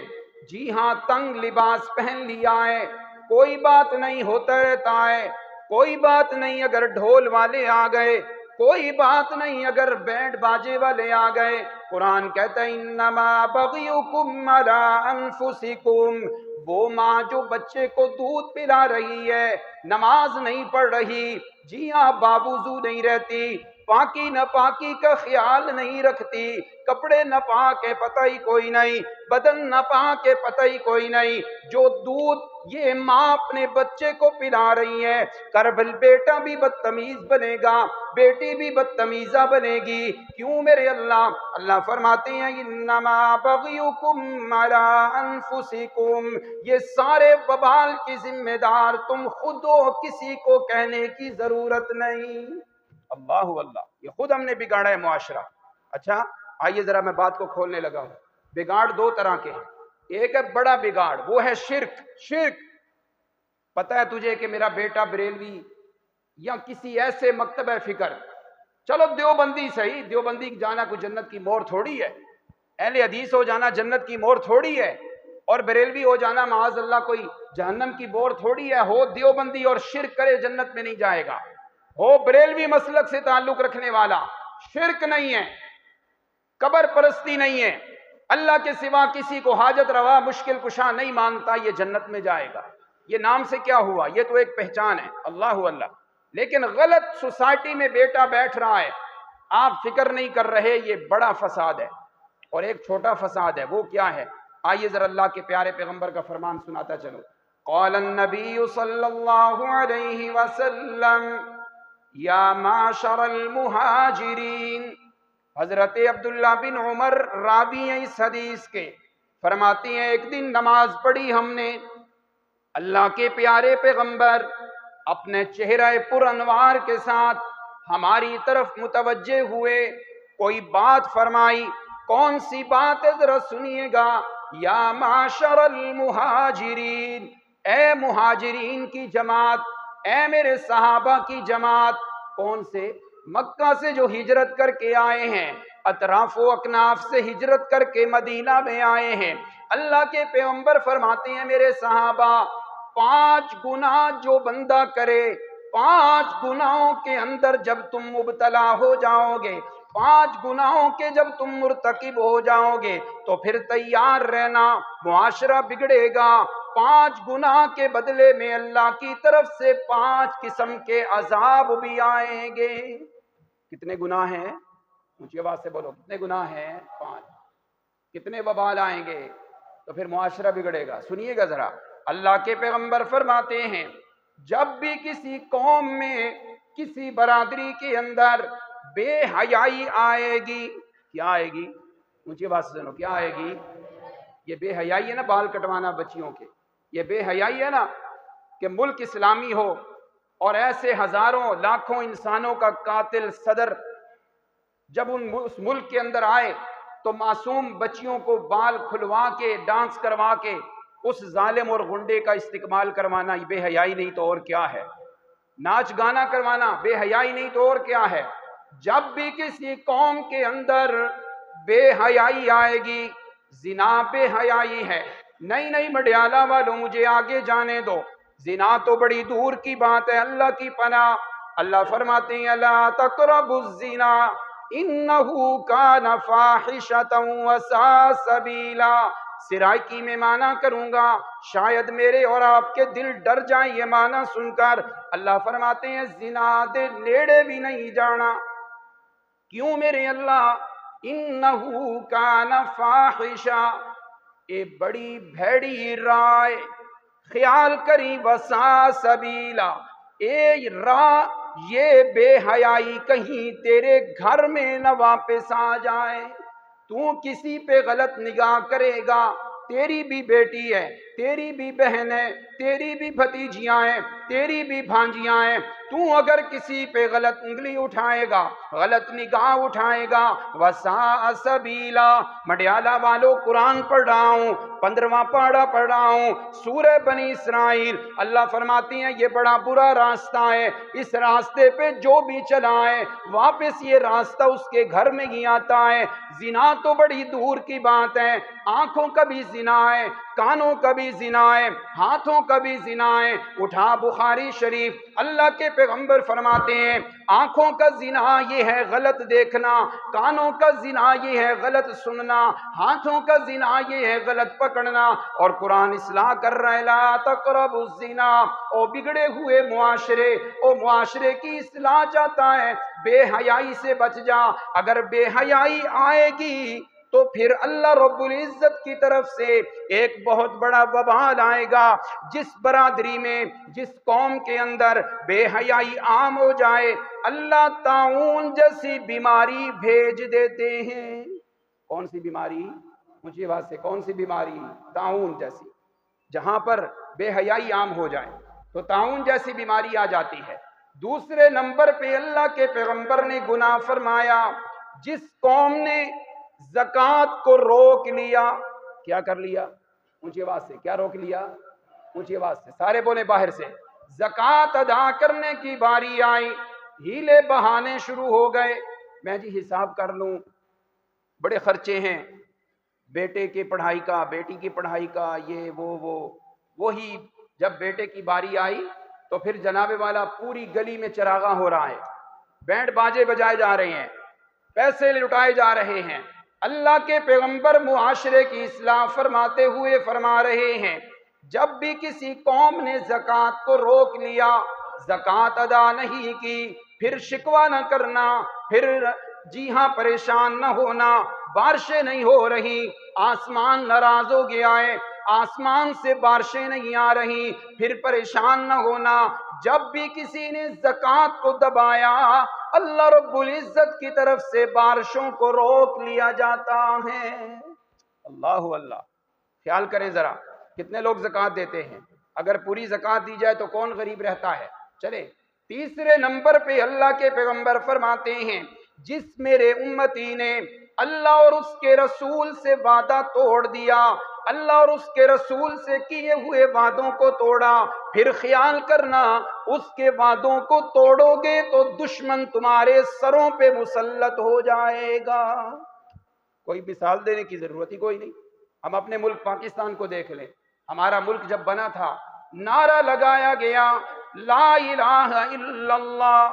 جی ہاں تنگ لباس پہن لیا ہے، کوئی بات نہیں، ہوتا رہتا ہے، کوئی بات نہیں اگر ڈھول والے آ گئے، کوئی بات نہیں اگر بینڈ باجے والے آ گئے، قرآن کہتا ہے انما بغیکم علی انفسکم، وہ ماں جو بچے کو دودھ پلا رہی ہے، نماز نہیں پڑھ رہی، جی ہاں باوضو نہیں رہتی، پاکی ناپاکی کا خیال نہیں رکھتی، کپڑے ناپاک ہے پتہ ہی کوئی نہیں، بدن ناپاک ہے پتہ ہی کوئی نہیں، جو دودھ یہ ماں اپنے بچے کو پلا رہی ہے، کربل بیٹا بھی بدتمیز بنے گا، بیٹی بھی بدتمیزہ بنے گی، کیوں میرے اللہ؟ اللہ فرماتے ہیں انما بغیکم علی انفسکم، یہ سارے وبال کی ذمہ دار تم خود ہو، کسی کو کہنے کی ضرورت نہیں۔ اللہ اللہ، یہ خود ہم نے بگاڑا ہے معاشرہ۔ اچھا آئیے ذرا میں بات کو کھولنے لگا ہوں، بگاڑ دو طرح کے ہیں، ایک ہے بڑا بگاڑ، وہ ہے شرک، شرک
پتہ ہے تجھے کہ میرا بیٹا بریلوی یا کسی ایسے مکتبہ فکر، چلو دیوبندی صحیح، دیوبندی جانا کوئی جنت کی مور تھوڑی ہے، اہل حدیث ہو جانا جنت کی مور تھوڑی ہے، اور بریلوی ہو جانا معاذ اللہ کوئی جہنم کی مور تھوڑی ہے۔ ہو دیوبندی اور شرک کرے جنت میں نہیں جائے گا، ہو بریلوی مسلک سے تعلق رکھنے والا، شرک نہیں ہے، قبر پرستی نہیں ہے، اللہ کے سوا کسی کو حاجت روا مشکل کشا نہیں مانتا، یہ جنت میں جائے گا۔ یہ نام سے کیا ہوا؟ یہ تو ایک پہچان ہے، اللہ اللہ۔ لیکن غلط سوسائٹی میں بیٹا بیٹھ رہا ہے، آپ فکر نہیں کر رہے، یہ بڑا فساد ہے۔ اور ایک چھوٹا فساد ہے، وہ کیا ہے؟ آئیے ذرا اللہ کے پیارے پیغمبر کا فرمان سناتا چلو۔ قال النبی صلی اللہ علیہ وسلم یا معشر المہاجرین، حضرت عبداللہ بن عمر راوی ہیں اس حدیث کے، فرماتی ہیں ایک دن نماز پڑھی ہم نے، اللہ کے پیارے پیغمبر اپنے چہرہ پر انوار کے ساتھ ہماری طرف متوجہ ہوئے، کوئی بات فرمائی، کون سی بات ہے ذرا سنیے گا۔ یا معاشر المہاجرین، اے مہاجرین کی جماعت، اے میرے صحابہ کی جماعت، کون سے؟ مکہ سے جو ہجرت کر کے آئے ہیں، اطراف و اکناف سے ہجرت کر کے مدینہ میں آئے ہیں۔ اللہ کے پیغمبر فرماتے ہیں میرے صحابہ، 5 گناہ جو بندہ کرے، 5 گناہوں کے اندر جب تم مبتلا ہو جاؤ گے، 5 گناہوں کے جب تم مرتکب ہو جاؤ گے تو پھر تیار رہنا، معاشرہ بگڑے گا۔ 5 گناہ کے بدلے میں اللہ کی طرف سے 5 قسم کے عذاب بھی آئیں گے۔ کتنے گناہ ہیں؟ اونچی آواز سے بولو، کتنے گناہ ہیں؟ 5۔ کتنے وبال آئیں گے؟ تو پھر معاشرہ بگڑے گا۔ سنیے گا ذرا، اللہ کے پیغمبر فرماتے ہیں جب بھی کسی قوم میں، کسی برادری کے اندر بے حیائی آئے گی، کیا آئے گی؟ اونچی آواز سے سنو، کیا آئے گی؟ یہ بے حیائی ہے نا، بال کٹوانا بچیوں کے، یہ بے حیائی ہے نا کہ ملک اسلامی ہو اور ایسے ہزاروں لاکھوں انسانوں کا قاتل صدر جب اس ملک کے اندر آئے تو معصوم بچیوں کو بال کھلوا کے ڈانس کروا کے اس ظالم اور غنڈے کا استقبال کروانا، یہ بے حیائی نہیں تو اور کیا ہے؟ ناچ گانا کروانا بے حیائی نہیں تو اور کیا ہے؟ جب بھی کسی قوم کے اندر بے حیائی آئے گی، زنا بے حیائی ہے، نہیں مڈیالہ والوں مجھے آگے جانے دو، زنا تو بڑی دور کی بات ہے، اللہ کی پناہ۔ اللہ فرماتے ہیں لا تقربوا الزنا انہو کان فاحشۃ وساء سبیلا۔ سرائکی میں معنی کروں گا، شاید میرے اور آپ کے دل ڈر جائیں یہ معنی سن کر۔ اللہ فرماتے ہیں زنا دے نیڑے بھی نہیں جانا۔ کیوں میرے اللہ؟ انہو کان فاحشہ، اے بڑی بھیڑی رائے، خیال کری وساء سبیلا، اے راہ یہ بے حیائی کہیں تیرے گھر میں نہ واپس آ جائے۔ تو کسی پہ غلط نگاہ کرے گا، تیری بھی بیٹی ہے، تیری بھی بہن ہے، تیری بھی بھتیجیاں ہیں، تیری بھی بھانجیاں ہیں، تو اگر کسی پہ غلط انگلی اٹھائے گا، غلط نگاہ اٹھائے گا، وساء سبیلا۔ مڈیالہ والوں قرآن پڑھ رہا ہوں، 15واں پارہ پڑھ رہا ہوں، سورہ بنی اسرائیل، اللہ فرماتی ہیں یہ بڑا برا راستہ ہے، اس راستے پہ جو بھی چلا ہے واپس یہ راستہ اس کے گھر میں ہی آتا ہے۔ زنا تو بڑی دور کی بات ہے، آنکھوں کا بھی زنا ہے، کانوں کا بھی زنا ہے، ہاتھوں کا بھی زنا ہے۔ اٹھا بخاری شریف، اللہ کے پیغمبر فرماتے ہیں آنکھوں کا زنا یہ ہے غلط دیکھنا، کانوں کا زنا یہ ہے غلط سننا، ہاتھوں کا زنا یہ ہے غلط پکڑنا، اور قرآن اصلاح کر رہا ہے لا تقربوا الزنا۔ او بگڑے ہوئے معاشرے، او معاشرے کی اصلاح چاہتا ہے، بے حیائی سے بچ جا۔ اگر بے حیائی آئے گی تو پھر اللہ رب العزت کی طرف سے ایک بہت بڑا وبال آئے گا۔ جس برادری میں، جس قوم کے اندر بے حیائی عام ہو جائے، اللہ طاعون جیسی بیماری بھیج دیتے ہیں۔ کون سی بیماری؟ مجھے بات سے، کون سی بیماری؟ طاعون جیسی۔ جہاں پر بے حیائی عام ہو جائے تو طاعون جیسی بیماری آ جاتی ہے۔ دوسرے نمبر پہ اللہ کے پیغمبر نے گناہ فرمایا، جس قوم نے زکوٰۃ کو روک لیا، کیا کر لیا؟ اونچی آواز سے، کیا روک لیا؟ اونچی آواز سے سارے بولے باہر سے، زکوٰۃ ادا کرنے کی باری آئی، ہیلے بہانے شروع ہو گئے، میں جی حساب کر لوں، بڑے خرچے ہیں، بیٹے کی پڑھائی کا، بیٹی کی پڑھائی کا، یہ وہی جب بیٹے کی باری آئی تو پھر جناب والا پوری گلی میں چراغاں ہو رہا ہے، بینڈ باجے بجائے جا رہے ہیں، پیسے لٹائے جا رہے ہیں۔ اللہ کے پیغمبر معاشرے کی اصلاح فرماتے ہوئے فرما رہے ہیں، جب بھی کسی قوم نے زکوٰۃ کو روک لیا، زکوٰۃ ادا نہیں کی، پھر شکوہ نہ کرنا، پھر جی ہاں پریشان نہ ہونا، بارشیں نہیں ہو رہی، آسمان ناراض ہو گیا ہے، آسمان سے بارشیں نہیں آ رہی، پھر پریشان نہ ہونا۔ جب بھی کسی نے زکوٰۃ کو دبایا، اللہ رب العزت کی طرف سے بارشوں کو روک لیا جاتا ہے۔ اللہ اللہ، خیال کریں ذرا، کتنے لوگ زکوٰۃ دیتے ہیں؟ اگر پوری زکوٰۃ دی جائے تو کون غریب رہتا ہے؟ چلے تیسرے نمبر پہ اللہ کے پیغمبر فرماتے ہیں، جس میرے امتی نے اللہ اور اس کے رسول سے وعدہ توڑ دیا، اللہ اور اس کے رسول سے کیے ہوئے وعدوں کو توڑا، پھر خیال کرنا اس کے وعدوں کو توڑو گے تو دشمن تمہارے سروں پہ مسلط ہو جائے گا۔ کوئی مثال دینے کی ضرورت ہی کوئی نہیں۔ ہم اپنے ملک پاکستان کو دیکھ لیں، ہمارا ملک جب بنا تھا نعرہ لگایا گیا لا الہ الا اللہ،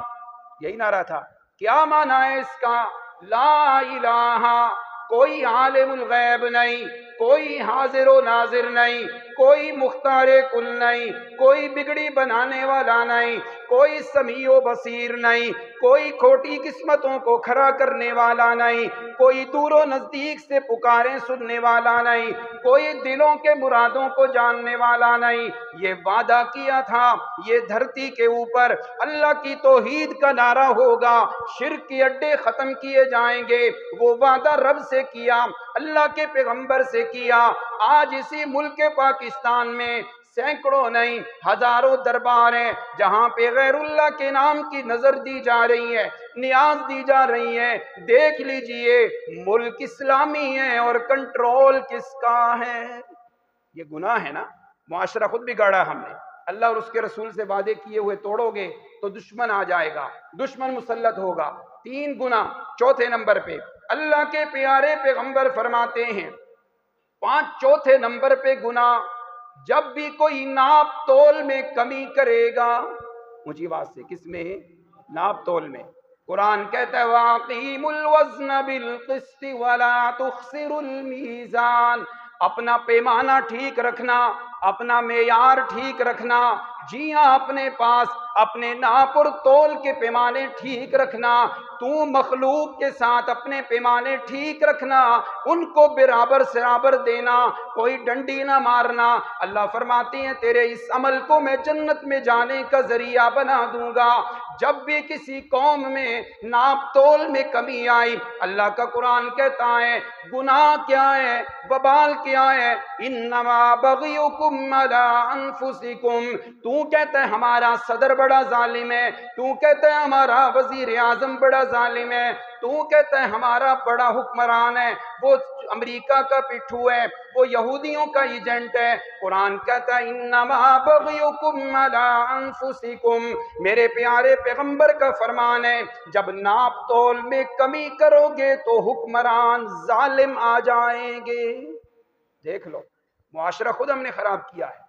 یہی نعرہ تھا۔ کیا معنی ہے اس کا؟ لا الہ، کوئی عالم الغیب نہیں، کوئی حاضر و ناظر نہیں، کوئی مختار کل نہیں، کوئی بگڑی بنانے والا نہیں، کوئی سمیع و بصیر نہیں، کوئی کھوٹی قسمتوں کو کھڑا کرنے والا نہیں، کوئی دور و نزدیک سے پکاریں سننے والا نہیں، کوئی دلوں کے مرادوں کو جاننے والا نہیں۔ یہ وعدہ کیا تھا یہ دھرتی کے اوپر اللہ کی توحید کا نعرہ ہوگا، شرک کے اڈے ختم کیے جائیں گے، وہ وعدہ رب سے کیا، اللہ کے پیغمبر سے کیا۔ آج اسی ملک پاکستان میں سینکڑوں نہیں ہزاروں دربار ہیں جہاں پہ غیر اللہ کے نام کی نظر دی جا رہی ہے، نیاز دی جا رہی ہے۔ دیکھ لیجئے ملک اسلامی ہے اور کنٹرول کس کا ہے؟ یہ گناہ ہے نا، معاشرہ خود بگاڑا ہم نے۔ اللہ اور اس کے رسول سے وعدے کیے ہوئے توڑو گے تو دشمن آ جائے گا، دشمن مسلط ہوگا۔ 3 گناہ۔ چوتھے نمبر پہ اللہ کے پیارے پیغمبر فرماتے ہیں، 4 نمبر پہ گناہ، جب بھی کوئی ناپ تول میں کمی کرے گا، اونچی آواز سے، کس میں؟ ناپ تول میں۔ قرآن کہتا ہے وَأَقِیمُوا الْوَزْنَ بِالْقِسْطِ وَلَا تُخْسِرُوا الْمِیزَانَ، اپنا پیمانہ ٹھیک رکھنا، اپنا معیار ٹھیک رکھنا، جی ہاں اپنے پاس اپنے ناپ اور تول کے پیمانے ٹھیک رکھنا۔ تو مخلوق کے ساتھ اپنے پیمانے ٹھیک رکھنا، ان کو برابر سرابر دینا، کوئی ڈنڈی نہ مارنا۔ اللہ فرماتے ہیں تیرے اس عمل کو میں جنت میں جانے کا ذریعہ بنا دوں گا۔ جب بھی کسی قوم میں ناپ تول میں کمی آئی، اللہ کا قرآن کہتا ہے گناہ کیا ہے، وبال کیا ہے، انما بغیکم علی انفسکم۔ تو کہتا ہے ہمارا صدر بڑا ظالم ہے، تو کہتا ہے ہمارا وزیر اعظم بڑا ظالم ہے، تو کہتا ہے ہمارا بڑا حکمران ہے، وہ امریکہ کا پٹھو ہے، وہ یہودیوں کا ایجنٹ ہے۔ قرآن کہتا ہے انما بغیکم علی انفسکم۔ میرے پیارے پیغمبر کا فرمان ہے جب ناپ تول میں کمی کرو گے تو حکمران ظالم آ جائیں گے۔ دیکھ لو، معاشرہ خود ہم نے خراب کیا ہے،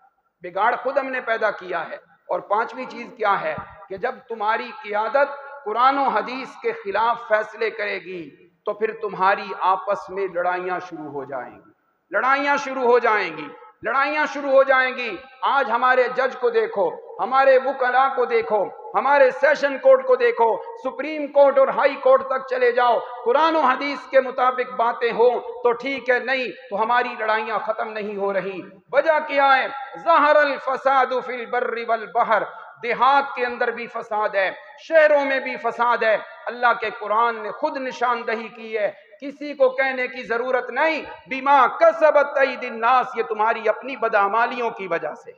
بگاڑ خود ہم نے پیدا کیا ہے۔ اور 5ویں چیز کیا ہے کہ جب تمہاری قیادت قرآن و حدیث کے خلاف فیصلے کرے گی تو پھر تمہاری آپس میں لڑائیاں شروع ہو جائیں گی، لڑائیاں شروع ہو جائیں گی، لڑائیاں شروع ہو جائیں گی۔ آج ہمارے جج کو دیکھو، ہمارے وکلاء کو دیکھو، ہمارے سیشن کورٹ کو دیکھو، سپریم کورٹ اور ہائی کورٹ تک چلے جاؤ، قرآن و حدیث کے مطابق باتیں ہوں تو ٹھیک ہے، نہیں تو ہماری لڑائیاں ختم نہیں ہو رہی۔ وجہ کیا ہے؟ ظہر الفساد فی البر والبحر، دیہات کے اندر بھی فساد ہے، شہروں میں بھی فساد ہے۔ اللہ کے قرآن نے خود نشاندہی کی ہے، کسی کو کہنے کی ضرورت نہیں، بما کسبت ایدی الناس، یہ تمہاری اپنی بدعمالیوں کی وجہ سے۔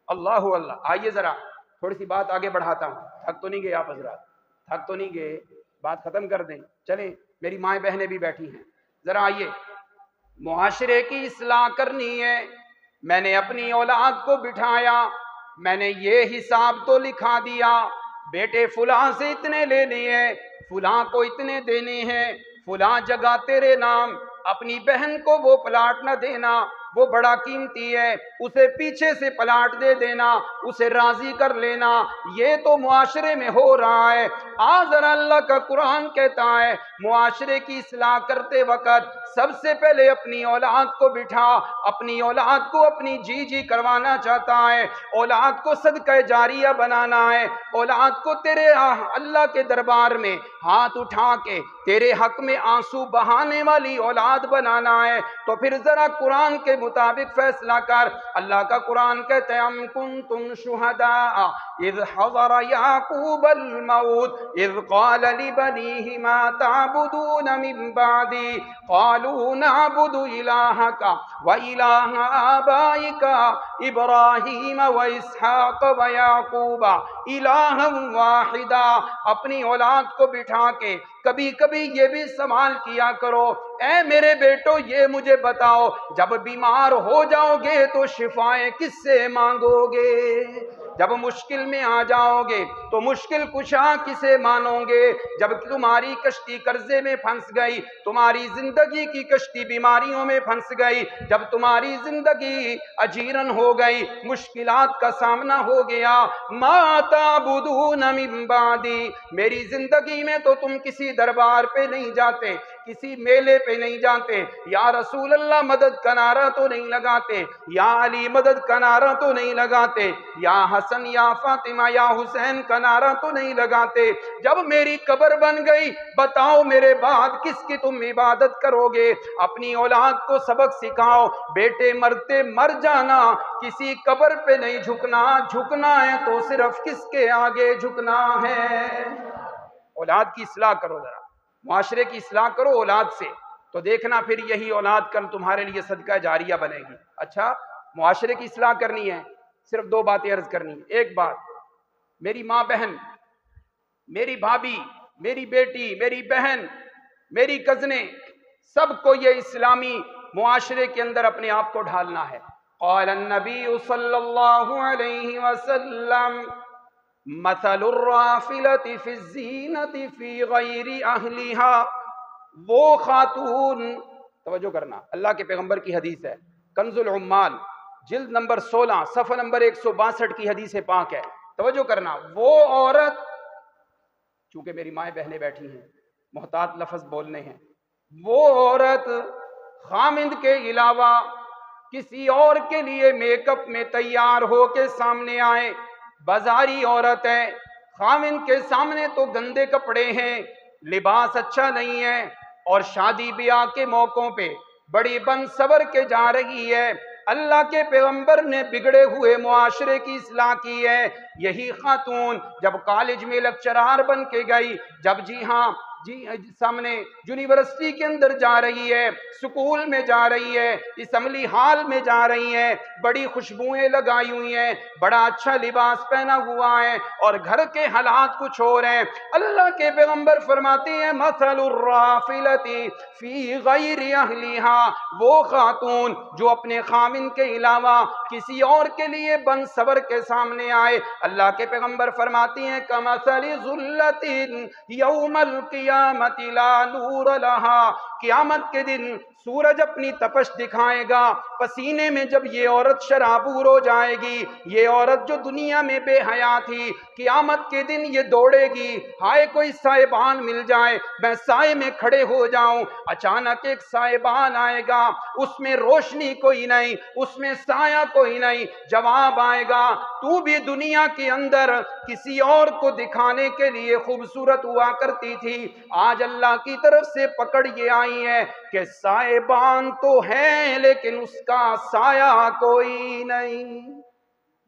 اللہ اللہ۔ آئیے ذرا تھوڑی سی بات آگے بڑھاتا ہوں، تھک تو نہیں گئے آپ حضرات؟ تھک تو نہیں گئے؟ بات ختم کر دیں، چلیں، میری مائیں بہنیں بھی بیٹھی ہیں، ذرا آئیے۔ معاشرے کی اصلاح کرنی ہے، میں نے اپنی اولاد کو بٹھایا، میں نے یہ حساب تو لکھا دیا، بیٹے فلاں سے اتنے لینے ہیں، فلاں کو اتنے دینے ہیں، فلاں جگہ تیرے نام، اپنی بہن کو وہ پلاٹ نہ دینا، وہ بڑا قیمتی ہے، اسے پیچھے سے پلاٹ دے دینا، اسے راضی کر لینا۔ یہ تو معاشرے میں ہو رہا ہے۔ ذرا اللہ کا قرآن کہتا ہے معاشرے کی اصلاح کرتے وقت سب سے پہلے اپنی اولاد کو بٹھا۔ اپنی اولاد کو اپنی جی جی کروانا چاہتا ہے، اولاد کو صدقہ جاریہ بنانا ہے، اولاد کو تیرے اللہ کے دربار میں ہاتھ اٹھا کے تیرے حق میں آنسو بہانے والی اولاد بنانا ہے، تو پھر ذرا قرآن کے مطابق فیصلہ کر۔ اللہ کا قرآن کہتے ہیں ام کنتم شہداء اذ حضر یعقوب الموت اذ قال لبنیہ ما تعبدون من بعدی قالوا نعبد الہک وإلہ آبائک ابراہیم واسحاق ویعقوب الہا واحدا۔ اپنی اولاد کو بٹھا کے کبھی کبھی یہ بھی سوال کیا کرو، اے میرے بیٹو یہ مجھے بتاؤ جب بیمار ہو جاؤ گے تو شفائیں کس سے مانگو گے؟ جب مشکل میں آ جاؤ گے تو مشکل کشا کسے مانو گے؟ جب تمہاری کشتی قرضے میں پھنس گئی، تمہاری زندگی کی کشتی بیماریوں میں پھنس گئی، جب تمہاری زندگی اجیرن ہو گئی، مشکلات کا سامنا ہو گیا، ما تعبدون من بعدی، میری زندگی میں تو تم کسی دربار پہ نہیں جاتے، کسی میلے پہ نہیں جاتے، یا رسول اللہ مدد کا نعرہ تو نہیں لگاتے، یا علی مدد کا نعرہ تو نہیں لگاتے، یا حسن یا فاطمہ یا حسین کا نعرہ تو نہیں لگاتے۔ جب میری قبر بن گئی بتاؤ میرے بعد کس کی تم عبادت کرو گے؟ اپنی اولاد کو سبق سکھاؤ، بیٹے مرتے مر جانا، کسی قبر پہ نہیں جھکنا، جھکنا ہے تو صرف کس کے آگے جھکنا ہے؟ اولاد کی اصلاح کرو، ذرا معاشرے کی اصلاح کرو اولاد سے، تو دیکھنا پھر یہی اولاد کل تمہارے لیے صدقہ جاریہ بنے گی۔ اچھا، معاشرے کی اصلاح کرنی ہے، صرف دو باتیں عرض کرنی ہے۔ ایک بات، میری ماں بہن، میری بھابھی، میری بیٹی، میری بہن، میری کزنیں، سب کو یہ اسلامی معاشرے کے اندر اپنے آپ کو ڈھالنا ہے۔ قال النبی صلی اللہ علیہ وسلم مثل الرافلۃ فی الزینۃ فی غیر اہلہا، وہ خاتون، توجہ کرنا اللہ کے پیغمبر کی حدیث ہے، کنز العمال جلد نمبر 16 صفحہ نمبر 162 کی حدیث پاک ہے، توجہ کرنا، وہ عورت، چونکہ میری مائیں بہنیں بیٹھی ہیں محتاط لفظ بولنے ہیں، وہ عورت خامند کے علاوہ کسی اور کے لیے میک اپ میں تیار ہو کے سامنے آئے، بازاری عورت ہے، خامند کے سامنے تو گندے کپڑے ہیں، لباس اچھا نہیں ہے، اور شادی بیاہ کے موقعوں پہ بڑی بن صبر کے جا رہی ہے۔ اللہ کے پیغمبر نے بگڑے ہوئے معاشرے کی اصلاح کی ہے۔ یہی خاتون جب کالج میں لیکچرار بن کے گئی، جب سامنے یونیورسٹی کے اندر جا رہی ہے، سکول میں جا رہی ہے، اسمبلی ہال میں جا رہی ہے، بڑی خوشبوئیں لگائی ہوئی ہیں، بڑا اچھا لباس پہنا ہوا ہے، اور گھر کے حالات کچھ اور ہیں۔ اللہ کے پیغمبر فرماتے ہیں مثل الرافلۃ فی غیر اہلہا، وہ خاتون جو اپنے خامن کے علاوہ کسی اور کے لیے بن صبر کے سامنے آئے، اللہ کے پیغمبر فرماتے ہیں کمثل ذلۃ یوم القیامۃ لا نور لہا، قیامت کے دن سورج اپنی تپش دکھائے گا، پسینے میں جب یہ عورت شرابور ہو جائے گی، یہ عورت جو دنیا میں بے حیا تھی، قیامت کے دن یہ دوڑے گی، ہائے کوئی سائبان مل جائے، میں سائے میں کھڑے ہو جاؤں۔ اچانک ایک سائبان آئے گا، اس میں روشنی کوئی نہیں، اس میں سایہ کوئی نہیں، جواب آئے گا تو بھی دنیا کے اندر کسی اور کو دکھانے کے لیے خوبصورت ہوا کرتی تھی، آج اللہ کی طرف سے پکڑ یہ آئی ہے کہ سائبان تو ہیں لیکن اس کا سایہ کوئی نہیں۔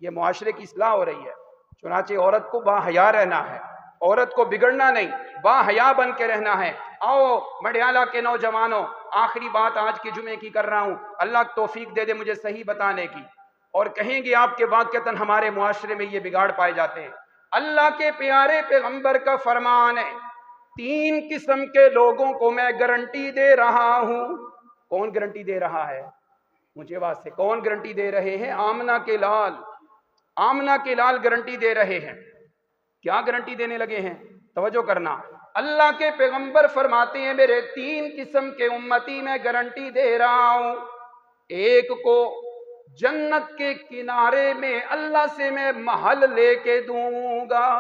یہ معاشرے کی اصلاح ہو رہی ہے، چنانچہ عورت کو با حیا رہنا ہے، عورت کو بگڑنا نہیں، با حیا بن کے رہنا ہے۔ آؤ مڈیالہ کے نوجوانوں، آخری بات آج کے جمعے کی کر رہا ہوں، اللہ توفیق دے دے مجھے صحیح بتانے کی، اور کہیں گے آپ کے واقعتاً ہمارے معاشرے میں یہ بگاڑ پائے جاتے ہیں۔ اللہ کے پیارے پیغمبر کا فرمان ہے 3 قسم کے لوگوں کو میں گارنٹی دے رہا ہوں۔ کون گارنٹی دے رہا ہے؟ اونچی آواز سے کون گارنٹی دے رہے ہیں؟ آمنہ کے لال، آمنہ کے لال گارنٹی دے رہے ہیں۔ کیا گارنٹی دینے لگے ہیں؟ توجہ کرنا، اللہ کے پیغمبر فرماتے ہیں میرے 3 قسم کے امتی میں گارنٹی دے رہا ہوں۔ ایک کو جنت کے کنارے میں اللہ سے میں محل لے کے دوں گا۔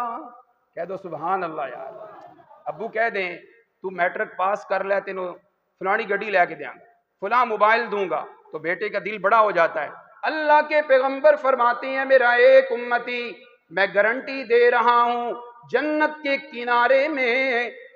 کہہ دو سبحان اللہ یار۔ ابو کہہ دیں تو میٹرک پاس کر لے تینوں فلانی گڈی لے کے دیاں گا، فلاں موبائل دوں گا، تو بیٹے کا دل بڑا ہو جاتا ہے۔ اللہ کے پیغمبر فرماتے ہیں میرا ایک امتی میں گارنٹی دے رہا ہوں جنت کے کنارے میں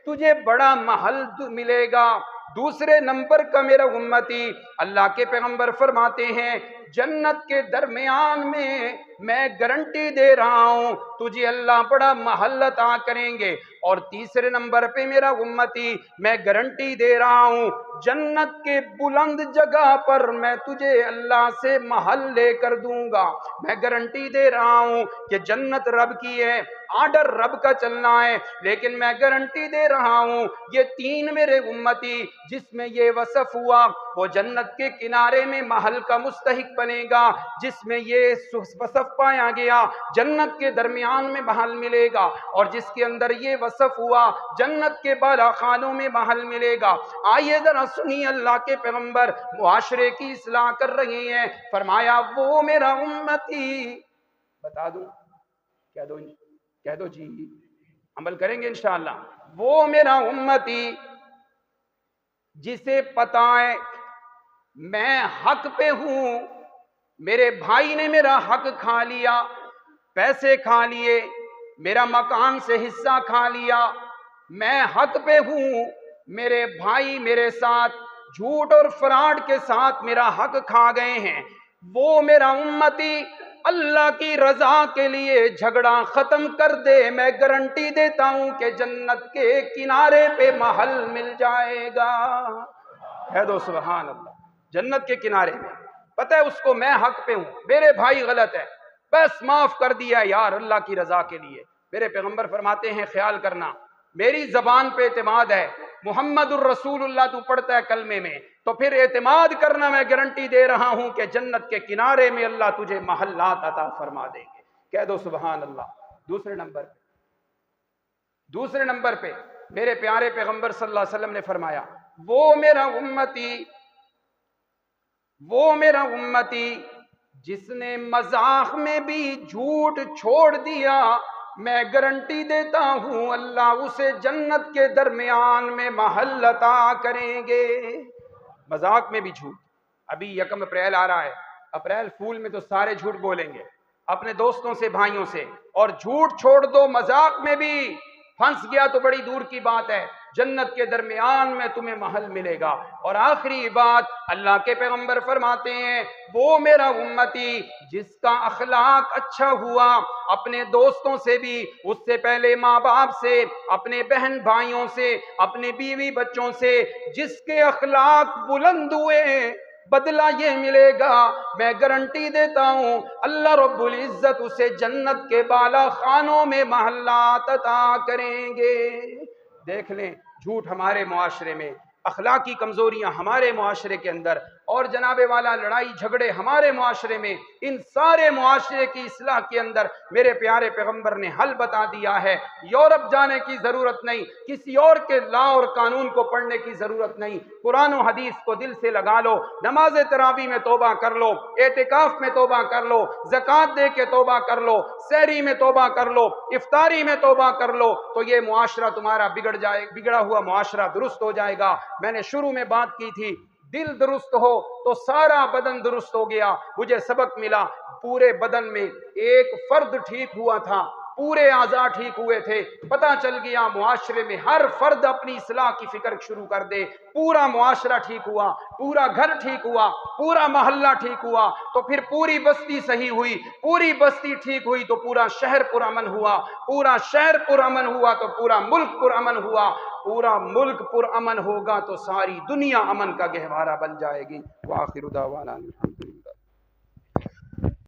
تجھے بڑا محل ملے گا۔ دوسرے نمبر کا میرا امتی اللہ کے پیغمبر فرماتے ہیں جنت کے درمیان میں گارنٹی دے رہا ہوں تجھے اللہ بڑا محل عطا کریں گے۔ اور تیسرے نمبر پہ میرا امتی میں گارنٹی دے رہا ہوں جنت کے بلند جگہ پر میں تجھے اللہ سے محل لے کر دوں گا۔ میں گارنٹی دے رہا ہوں کہ جنت رب کی ہے، آرڈر رب کا چلنا ہے، لیکن میں گارنٹی دے رہا ہوں یہ 3 میرے امتی جس میں یہ وصف ہوا وہ جنت کے کنارے میں محل کا مستحق بنے گا، جس میں یہ وصف پایا گیا جنت کے درمیان میں محل ملے گا، اور جس کے اندر یہ وصف ہوا جنت کے بالا خانوں میں محل ملے گا۔ آئیے ذرا سنیے، اللہ کے پیغمبر معاشرے کی اصلاح کر رہے ہیں، فرمایا وہ میرا امتی، بتا دوں، کہہ دو جی، عمل کریں گے انشاءاللہ، وہ میرا امتی جسے پتہ ہے میں حق پہ ہوں، میرے بھائی نے میرا حق کھا لیا، پیسے کھا لیے، میرا مکان سے حصہ کھا لیا، میں حق پہ ہوں، میرے بھائی میرے ساتھ جھوٹ اور فراڈ کے ساتھ میرا حق کھا گئے ہیں، وہ میرا امتی اللہ کی رضا کے لیے جھگڑا ختم کر دے، میں گارنٹی دیتا ہوں کہ جنت کے کنارے پہ محل مل جائے گا۔ کہہ دو سبحان اللہ۔ جنت کے کنارے میں پتہ ہے اس کو میں حق پہ ہوں، میرے بھائی غلط ہے، بس معاف کر دیا یار اللہ کی رضا کے لیے۔ میرے پیغمبر فرماتے ہیں خیال کرنا، میری زبان پہ اعتماد ہے، محمد الرسول اللہ تو پڑھتا ہے کلمے میں، تو پھر اعتماد کرنا، میں گارنٹی دے رہا ہوں کہ جنت کے کنارے میں اللہ تجھے محلات عطا فرما دیں گے۔ کہہ دو سبحان اللہ۔ دوسرے نمبر پہ میرے پیارے پیغمبر صلی اللہ علیہ وسلم نے فرمایا وہ میرا امتی جس نے مذاق میں بھی جھوٹ چھوڑ دیا، میں گارنٹی دیتا ہوں اللہ اسے جنت کے درمیان میں محل عطا کریں گے۔ مذاق میں بھی جھوٹ، ابھی 1 اپریل آ رہا ہے، اپریل فول میں تو سارے جھوٹ بولیں گے اپنے دوستوں سے بھائیوں سے، اور جھوٹ چھوڑ دو، مذاق میں بھی پھنس گیا تو بڑی دور کی بات ہے، جنت کے درمیان میں تمہیں محل ملے گا۔ اور آخری بات اللہ کے پیغمبر فرماتے ہیں وہ میرا امتی جس کا اخلاق اچھا ہوا اپنے دوستوں سے بھی، اس سے پہلے ماں باپ سے، اپنے بہن بھائیوں سے، اپنے بیوی بچوں سے، جس کے اخلاق بلند ہوئے بدلہ یہ ملے گا، میں گارنٹی دیتا ہوں اللہ رب العزت اسے جنت کے بالا خانوں میں محلات عطا کریں گے۔ دیکھ لیں جھوٹ ہمارے معاشرے میں، اخلاقی کمزوریاں ہمارے معاشرے کے اندر، اور جناب والا لڑائی جھگڑے ہمارے معاشرے میں، ان سارے معاشرے کی اصلاح کے اندر میرے پیارے پیغمبر نے حل بتا دیا ہے۔ یورپ جانے کی ضرورت نہیں، کسی اور کے لا اور قانون کو پڑھنے کی ضرورت نہیں، قرآن و حدیث کو دل سے لگا لو، نماز تراویح میں توبہ کر لو، اعتکاف میں توبہ کر لو، زکوٰۃ دے کے توبہ کر لو، سحری میں توبہ کر لو، افطاری میں توبہ کر لو، تو یہ معاشرہ تمہارا بگڑا ہوا معاشرہ درست ہو جائے گا۔ میں نے شروع میں بات کی تھی دل درست ہو تو سارا بدن درست ہو گیا۔ مجھے سبق ملا پورے بدن میں ایک فرد ٹھیک ہوا تھا، پورے اعضاء ٹھیک ہوئے تھے، پتہ چل گیا معاشرے میں ہر فرد اپنی اصلاح کی فکر شروع کر دے، پورا معاشرہ ٹھیک ہوا، پورا گھر ٹھیک ہوا، پورا محلہ ٹھیک ہوا، تو پھر پوری بستی صحیح ہوئی، پوری بستی ٹھیک ہوئی تو پورا شہر پرامن ہوا، پورا شہر پرامن ہوا تو پورا ملک پرامن ہوا، پورا ملک پرامن ہوگا تو ساری دنیا امن کا گہوارہ بن جائے گی۔ وآخر دعوانا